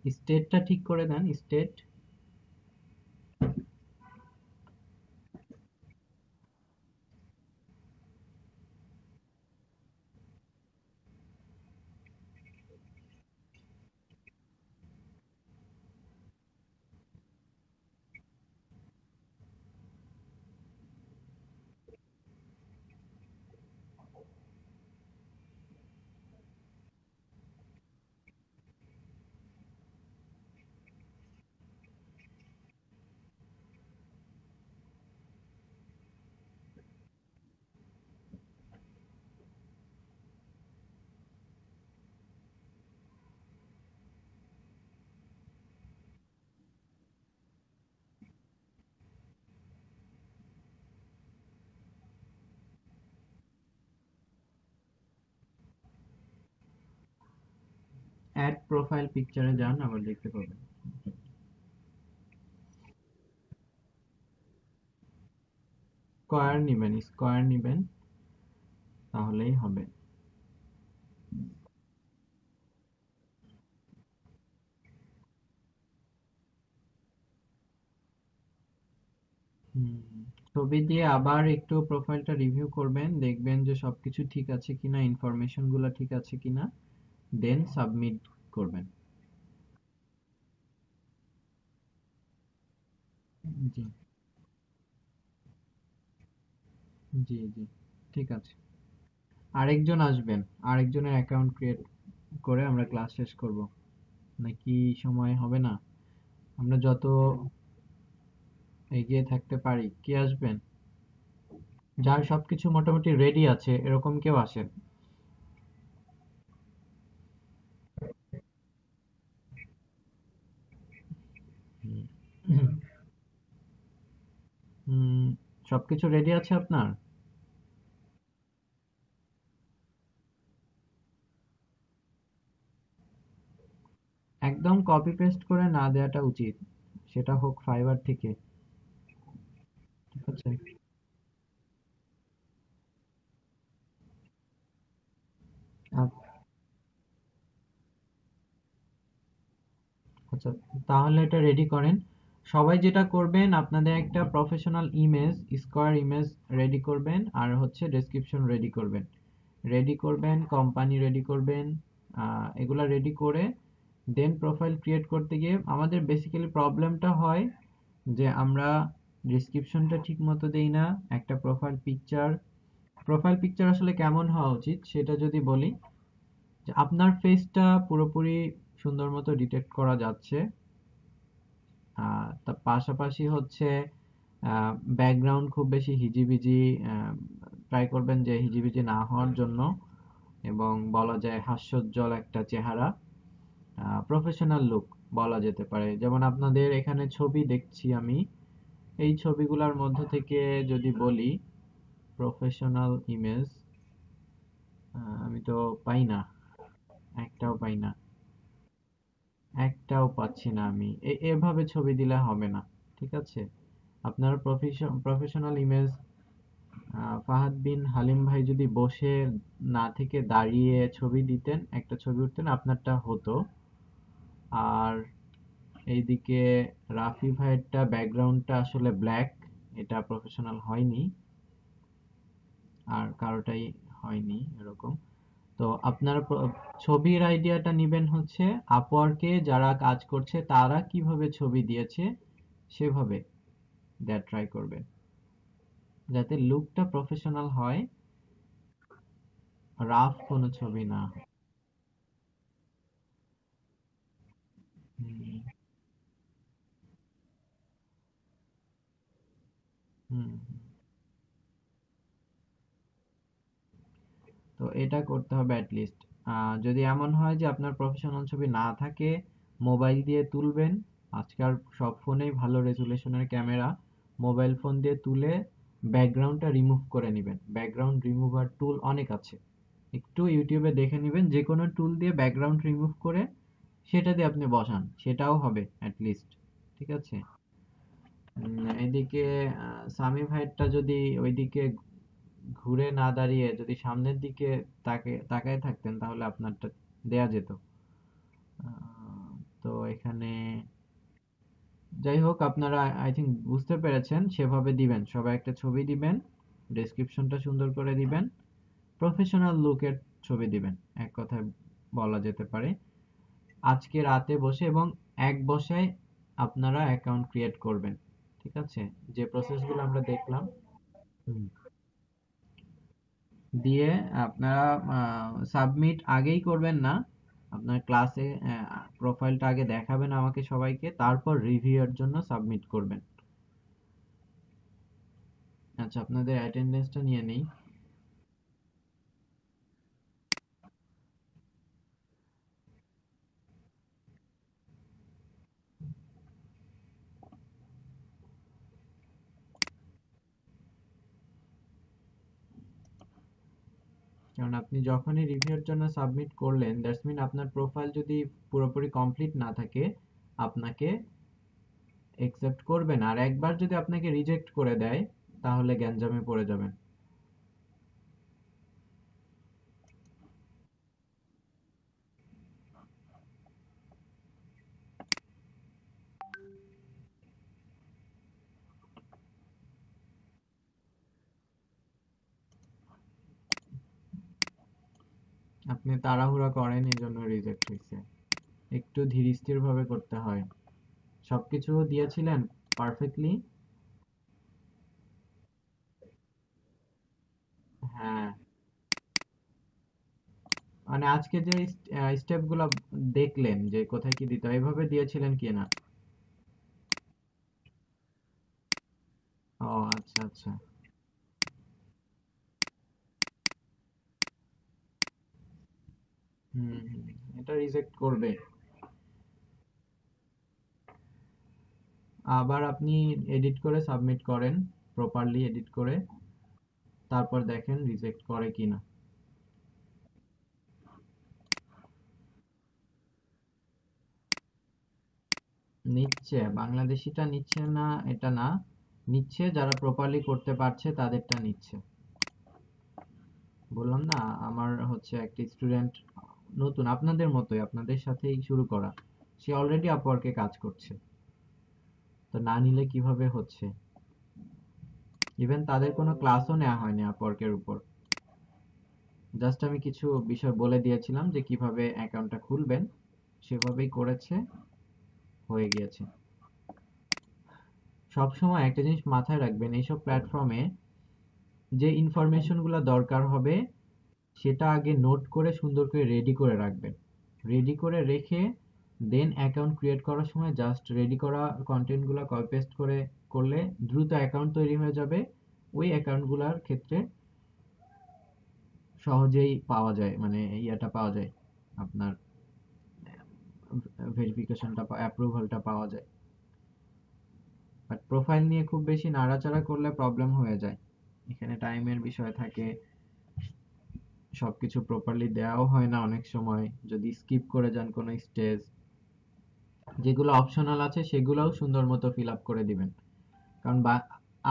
স্টেটটা ঠিক করে দেন, স্টেট। অ্যাড প্রোফাইল পিকচারে যান, আবার দেখতে পাবেন। স্কয়ার নিবেন, স্কয়ার নিবেন, তাহলেই হবে। হুম, ছবি দিয়ে আবার একটু প্রোফাইলটা রিভিউ করবেন, দেখবেন যে সবকিছু ঠিক আছে কিনা, ইনফরমেশন গুলা ঠিক আছে কিনা, দেন সাবমিট করবেন। জি। জি, জি। ঠিক আছে। আরেকজন আসবেন। আরেকজনের অ্যাকাউন্ট ক্রিয়েট করে আমরা ক্লাস শেষ করব। নাকি সময় হবে না? আমরা যত এগিয়ে থাকতে পারি। কে আসবেন? যার সবকিছু মোটামুটি রেডি আছে এরকম কেউ আসেন। হুম, সবকিছু রেডি আছে আপনার? একদম কপি পেস্ট করে না দেওয়াটা উচিত। সেটা হোক ফাইবার থেকে। ঠিক আছে? আ- আচ্ছা, তাহলে এটা রেডি করেন। সবাই যেটা করবেন আপনাদের একটা professional image, square image ready করবেন আর হচ্ছে ডেসক্রিপশন রেডি করবেন। রেডি করবেন, কোম্পানি রেডি করবেন। এগুলা রেডি করে দেন প্রোফাইল ক্রিয়েট করতে গিয়ে আমাদের বেসিক্যালি প্রবলেমটা হয় যে আমরা ডেসক্রিপশনটা ঠিক মতো দেই না। একটা প্রোফাইল পিকচার আসলে কেমন হওয়া উচিত সেটা যদি বলি, যে আপনার ফেসটা পুরোপুরি সুন্দর মতো ডিটেক্ট করা যাচ্ছে। তার পাশাপাশি হচ্ছে ব্যাকগ্রাউন্ড খুব বেশি হিজিবিজি ট্রাই করবেন যে হিজিবিজি না হওয়ার জন্য, এবং বলা যায় হাস্যোজ্জ্বল একটা চেহারা, প্রফেশনাল লুক বলা যেতে পারে। যেমন আপনাদের এখানে ছবি দেখছি আমি, এই ছবিগুলোর মধ্য থেকে যদি বলি প্রফেশনাল ইমেজ, আমি তো পাই না, একটাও পাই না, একটাও পাচ্ছি না আমি। এভাবে ছবি দিলে হবে না। ঠিক আছে? আপনার প্রফেশনাল ইমেজ, ফাহাদ বিন হালিম ভাই যদি বসে না থেকে দাঁড়িয়ে ছবি দিতেন, একটা ছবি উঠতেন, আপনারটা হতো। আর এইদিকে রাফি ভাইয়েরটা ব্যাকগ্রাউন্ডটা আসলে ব্ল্যাক, এটা প্রফেশনাল হয়নি। আর কারোটাই হয়নি এরকম। তো আপনার ছবির আইডিয়াটা নিবেন হচ্ছে আপওয়ার্কে যারা কাজ করছে তারা কিভাবে ছবি দিয়েছে সেভাবে দেয়া ট্রাই করবেন, যাতে লুকটা প্রফেশনাল হয়, রাফ কোনো ছবি না হয়। হুম, হুম। তো এটা করতে হবে অ্যাটলিস্ট। যদি এমন হয় যে আপনার প্রফেশনাল ছবি না থাকে, মোবাইল দিয়ে তুলবেন। আজকাল সব ফোনেই ভালো রেজুলেশনের ক্যামেরা। মোবাইল ফোন দিয়ে তুলে ব্যাকগ্রাউন্ডটা রিমুভ করে নেবেন। ব্যাকগ্রাউন্ড রিমুভার টুল অনেক আছে, একটু ইউটিউবে দেখে নেবেন, যে কোনো টুল দিয়ে ব্যাকগ্রাউন্ড রিমুভ করে সেটা দিয়ে আপনি বসান, সেটাও হবে অ্যাটলিস্ট। ঠিক আছে? এদিকে সামি ভাইয়েরটা যদি ওইদিকে ঘুরে না দাঁড়িয়ে যদি সামনের দিকে তাকায় থাকতেন তাহলে আপনারটা দেয়া যেত। তো এখানে যাই হোক, আপনারা আই থিঙ্ক বুঝতে পেরেছেন, সেভাবে দিবেন। সবাই একটা ছবি দিবেন, ডেসক্রিপশনটা সুন্দর করে দিবেন, প্রফেশনাল লুকের ছবি দিবেন, এক কথায় বলা যেতে পারে। আজকে রাতে বসে এবং এক বসায় আপনারা অ্যাকাউন্ট ক্রিয়েট করবেন। ঠিক আছে? যে প্রসেসগুলো আমরা দেখলাম। হুম। দিয়ে আপনারা সাবমিট আগেই করবেন না। আপনার ক্লাসে প্রোফাইলটা আগে দেখাবেন আমাকে সবাইকে, তারপর রিভিউ এর জন্য সাবমিট করবেন। আচ্ছা, আপনাদের অ্যাটেন্ডেন্সটা নিয়ে নেই। কারণ আপনি যখনই রিভিউর জন্য সাবমিট করলেন, দ্যাটস মিন আপনার প্রোফাইল যদি পুরোপুরি কমপ্লিট না থাকে, আপনাকে একসেপ্ট করবে না। আর একবার যদি আপনাকে রিজেক্ট করে দেয় তাহলে গ্যাঞ্জামে পড়ে যাবেন। আপনি তাড়াহুড়া করেন, এই জন্য রিজেক্ট হয়েছে। একটু ধীর স্থির ভাবে করতে হয়। সবকিছু দিয়েছিলেন পারফেক্টলি? হ্যাঁ, মানে আজকে যে স্টেপ গুলা দেখলেন যে কোথায় কি দিতে হয়, এভাবে দিয়েছিলেন কি না? ও আচ্ছা আচ্ছা। হুম হুম, এটা রিজেক্ট করবে। আবার আপনি এডিট করে সাবমিট করেন, প্রপারলি এডিট করে, তারপর দেখেন রিজেক্ট করে কিনা। নিচ্ছে, বাংলাদেশিটা নিচ্ছে না এটা না, নিচ্ছে যারা প্রপারলি করতে পারছে তাদেরটা নিচ্ছে। বললাম না, আমার হচ্ছে একটা স্টুডেন্ট, নতুন আপনাদের মতোই, আপনাদের সাথেই শুরু করা, সে অলরেডি আপওয়ার্কে কাজ করছে, তো না নিলে কিভাবে হচ্ছে? ইভেন তাদের কোনো ক্লাসও নেওয়া হয়নি আপওয়ার্কের উপর, জাস্ট আমি কিছু বিষয় বলে দিয়েছিলাম যে কিভাবে অ্যাকাউন্টটা খুলবেন, সেভাবেই করেছে, হয়ে গিয়েছে। সবসময় একটা জিনিস মাথায় রাখবেন, এইসব প্ল্যাটফর্মে যে ইনফরমেশন গুলো দরকার হবে সেটা আগে নোট করে সুন্দর করে রেডি করে রাখবেন। রেডি করে রেখে দেন অ্যাকাউন্ট ক্রিয়েট করার সময় জাস্ট রেডি করা কন্টেন্ট গুলো কপি পেস্ট করে করলে দ্রুত অ্যাকাউন্ট তৈরি হয়ে যাবে। ওই অ্যাকাউন্ট গুলার ক্ষেত্রে সহজেই পাওয়া যায়, মানে ইয়াটা পাওয়া যায়, আপনার ভেরিফিকেশনটা, অ্যাপ্রুভালটা পাওয়া যায়। বাট প্রোফাইল নিয়ে খুব বেশি নাড়াচাড়া করলে প্রবলেম হয়ে যায়, এখানে টাইমের বিষয় থাকে, সবকিছু প্রপারলি দেওয়াও হয় না অনেক সময়, যদি স্কিপ করে যান কোনো স্টেজ, যেগুলো অপশনাল আছে সেগুলোও সুন্দর মতো ফিল আপ করে দিবেন। কারণ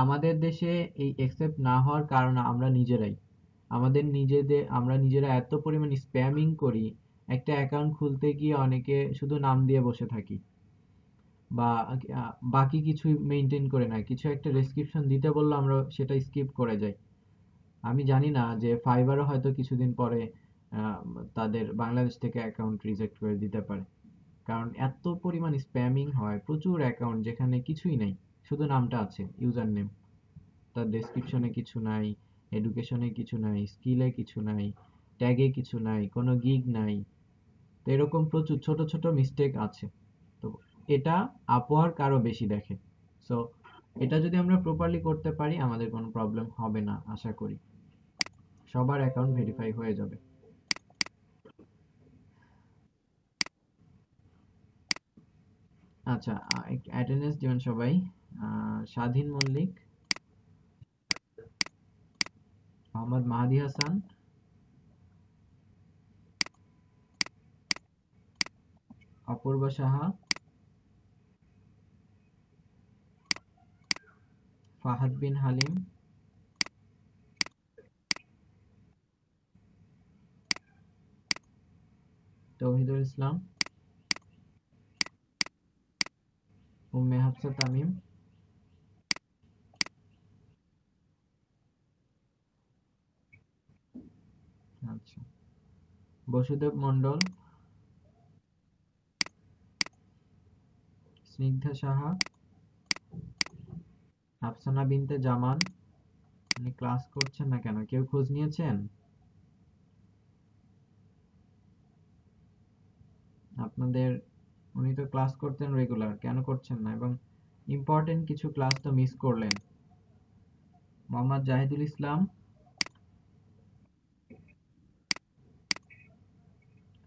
আমাদের দেশে এই একসেপ্ট না হওয়ার কারণ আমরা নিজেরাই, আমাদের নিজেদের, আমরা নিজেরা এত পরিমাণ স্প্যামিং করি, একটা অ্যাকাউন্ট খুলতে গিয়ে অনেকে শুধু নাম দিয়ে বসে থাকি, বা বাকি কিছুই মেনটেন করে না, কিছু একটা ডেসক্রিপশন দিতে বললে আমরা সেটা স্কিপ করে যাই। আমি জানি না যে ফাইবারও হয়তো কিছুদিন পরে আহ, তাদের বাংলাদেশ থেকে অ্যাকাউন্ট রিজেক্ট করে দিতে পারে, কারণ এত পরিমাণ স্প্যামিং হয়, প্রচুর অ্যাকাউন্ট যেখানে কিছুই নাই, শুধু নামটা আছে, ইউজার নেম, তার ডেসক্রিপশনে কিছু নাই, এডুকেশনে কিছু নাই, স্কিলে কিছু নাই, ট্যাগে কিছু নাই, কোনো গিগ নাই। তো এরকম প্রচুর ছোট ছোট মিস্টেক আছে। তো এটা আপওয়ার্ক আরো বেশি দেখে। সো এটা যদি আমরা প্রপারলি করতে পারি আমাদের কোনো প্রবলেম হবে না আশা করি, সবার অ্যাকাউন্ট ভেরিফাই হয়ে যাবে। আচ্ছা, অ্যাটেন্ডেন্স দিবেন সবাই। স্বাধীন মল্লিক, মোহাম্মদ মাহাদি হাসান, অপূর্ব সাহা, ফাহাদ বিন হালিম, তৌহিদুল ইসলাম, উম্মে হাফসা তামিম, আচ্ছা, বসুদেব মন্ডল, স্নিগ্ধা সাহা, আফসানা বিনতে জামান। উনি ক্লাস করছেন না কেন, কেউ খোঁজ নিয়েছেন? আপনাদের, উনি তো ক্লাস করতেন রেগুলার, কেন করছেন না? এবং ইম্পর্টেন্ট কিছু ক্লাস তো মিস করলেন। মোহাম্মদ জাহিদুল ইসলাম,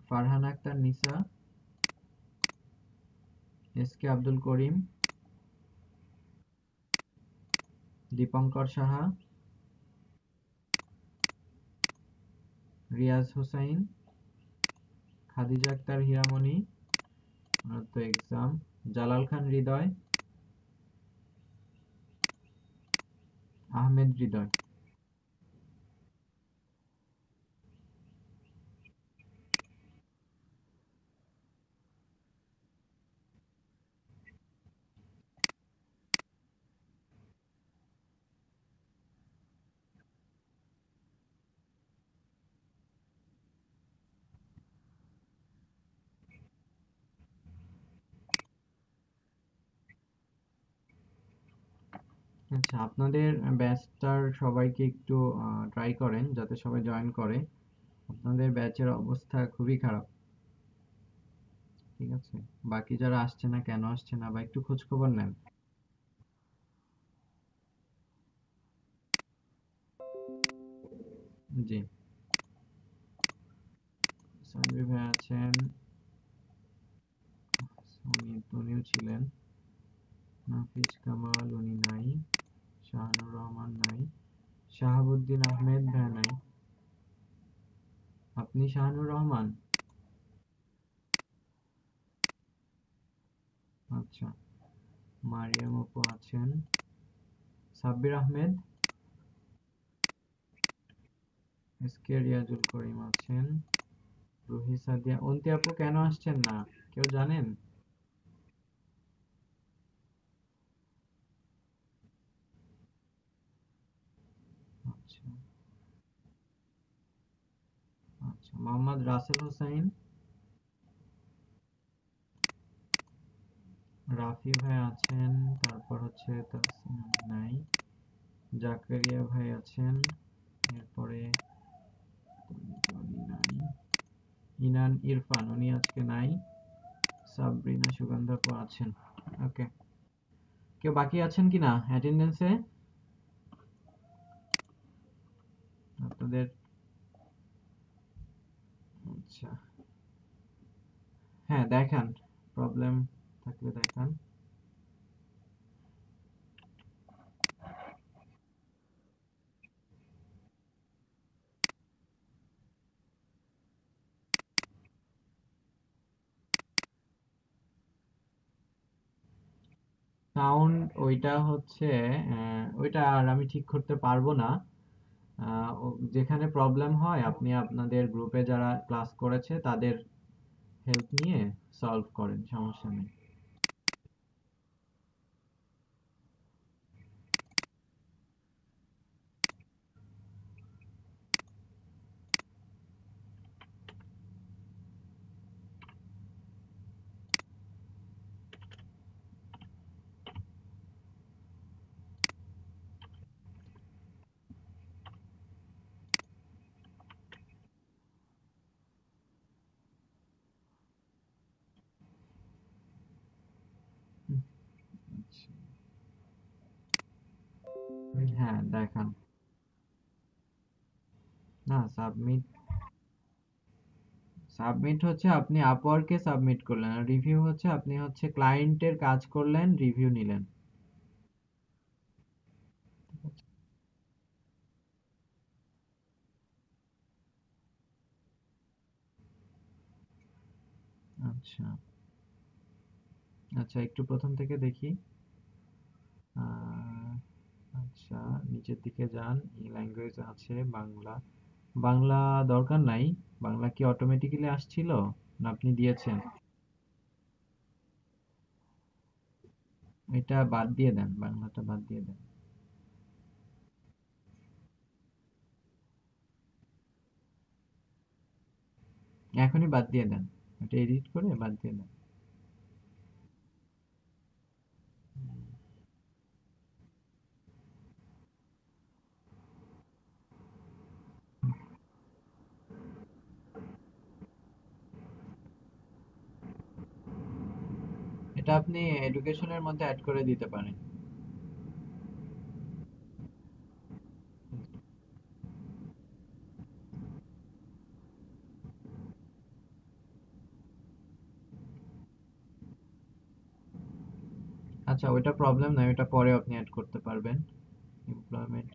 ফারহান আক্তার নিসা, এস কে আব্দুল করিম, দীপঙ্কর সাহা, রিয়াজ হোসাইন, খাদিজা আক্তার হীরামণি, ওনার তো এক্সাম, জালাল খান হৃদয়, আহমেদ হৃদয়। আচ্ছা, আপনাদের ব্যাচটার সবাইকে একটু ট্রাই করেন যাতে সবাই জয়েন করে। আপনাদের ব্যাচের অবস্থা খুবই খারাপ। ঠিক আছে? বাকি যারা আসছে না কেন আসছে না বা একটু খোঁজ খবর নেন। জি, সানভীর ভাই আছেন, উনিও ছিলেন, নাফিজ কামাল উনি নাই, শাহানুর রহমান নাই, শাহাবুদ্দিন আহমেদ ভাই নাই। আপনি শাহানুর রহমান? আচ্ছা, মারিয়াম আপু আছেন, সাব্বির আহমেদ, এস কে রিয়াজুল করিম আছেন, রুহি সাদিয়া। অন্তি আপু কেন আসছেন না কেউ জানেন? আচ্ছা, আচ্ছা, মোহাম্মদ রাসেল হোসাইন, রাফি ভাই আছেন, তারপর হচ্ছে তাসনিম নাই, জাকারিয়া ভাই আছেন, এরপরে জনি নাই, ইনান ইরফান উনি আজকে নাই, সাবরিনা সুগন্ধা আপু আছেন। ওকে, কেউ বাকি আছেন কি না অ্যাটেন্ডেন্সে আপনাদের? আচ্ছা, হ্যাঁ দেখান, প্রবলেম থাকলে দেখান। সাউন্ড ওইটা হচ্ছে ওইটা আর আমি ঠিক করতে পারবো না। যেখানে প্রবলেম হয় আপনি আপনাদের গ্রুপে যারা ক্লাস করেছে তাদের হেল্প নিয়ে সলভ করেন, সমস্যা নেই। আচ্ছা, হ্যাঁ দেখান। না, সাবমিট, সাবমিট হচ্ছে আপনি আপওয়ার্কে সাবমিট করলেন, আর রিভিউ হচ্ছে আপনি হচ্ছে ক্লায়েন্টের কাজ করলেন, রিভিউ নিলেন। আচ্ছা, আচ্ছা, একটু প্রথম থেকে দেখি। আহ, আচ্ছা, নিচের দিকে যান, এই ল্যাঙ্গুয়েজ আছে বাংলা। বাংলা দরকার নাই। বাংলা কি অটোমেটিক্যালি আসছিল না আপনি দিয়েছেন? এটা বাদ দিয়ে দেন, বাংলাটা বাদ দিয়ে দেন। এখনই বাদ দিয়ে দেন, এটা এডিট করে বাদ দিয়ে দেন। এটা আপনি এডুকেশনের মধ্যে অ্যাড করে দিতে পারেন। আচ্ছা, ওইটা প্রবলেম নয়, ওইটা পরে আপনি অ্যাড করতে পারবেন। এমপ্লয়মেন্ট।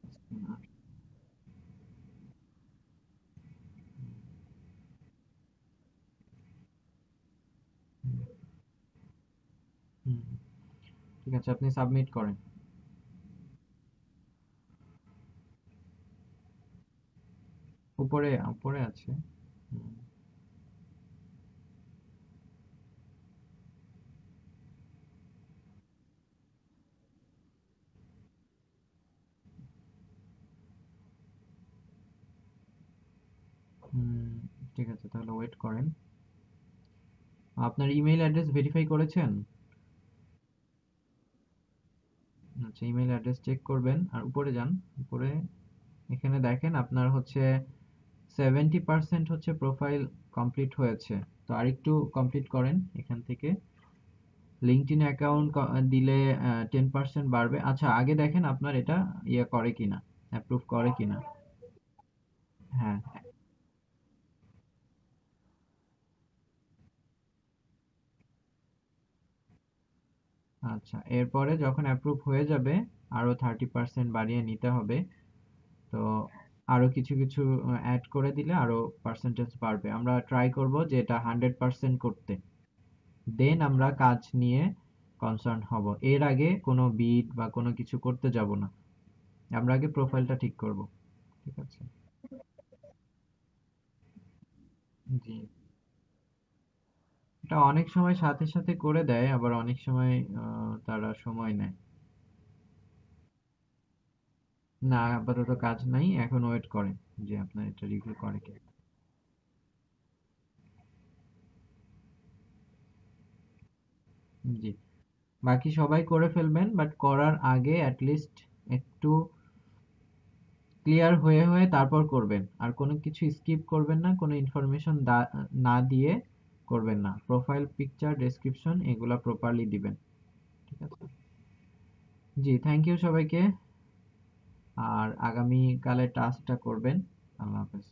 ঠিক আছে, আপনি সাবমিট করেন। উপরে উপরে আছে। হুম, হুম, ঠিক আছে, তাহলে ওয়েট করেন। আপনার ইমেইল অ্যাড্রেস ভেরিফাই করেছেন? আচ্ছা, ইমেল অ্যাড্রেস চেক করবেন আর উপরে যান। উপরে এখানে দেখেন আপনার হচ্ছে 70% হচ্ছে প্রোফাইল কমপ্লিট হয়েছে। তো আরেকটু কমপ্লিট করেন এখান থেকে। লিঙ্কডইন অ্যাকাউন্ট দিলে 10% বাড়বে। আচ্ছা, আগে দেখেন আপনার এটা ইয়ে করে কিনা, অ্যাপ্রুভ করে কিনা। হ্যাঁ, আচ্ছা, এরপরে যখন অ্যাপ্রুভ হয়ে যাবে আরো 30% বাড়িয়ে নিতে হবে। তো আরো কিছু কিছু অ্যাড করে দিলে আরো পার্সেন্টেজ বাড়বে। আমরা ট্রাই করব যে এটা 100% করতে, দেন আমরা কাজ নিয়ে কনসার্ন হব। এর আগে কোনো বিড বা কোনো কিছু করতে যাব না, আমরা আগে প্রোফাইলটা ঠিক করব। ঠিক আছে। জি, এটা অনেক সময় সাথে সাথে করে দেয়, আবার অনেক সময় তারা সময় নেয়। না, আপাতত কাজ নাই, এখন ওয়েট করেন যে আপনার এটা রিভিউ করে কি। জি, বাকি সবাই করে ফেলবেন, বাট করার আগে অ্যাটলিস্ট একটু ক্লিয়ার হয়ে হয়ে তারপর করবেন। আর কোনো কিছু স্কিপ করবেন না, কোনো ইনফরমেশন না দিয়ে করবেন না। প্রোফাইল পিকচার ডেসক্রিপশন এগুলা প্রপারলি দিবেন। ঠিক আছে। জি, থ্যাংক ইউ সবাইকে। আর আগামী কালে টাস্কটা করবেন। আল্লাহ হাফেজ।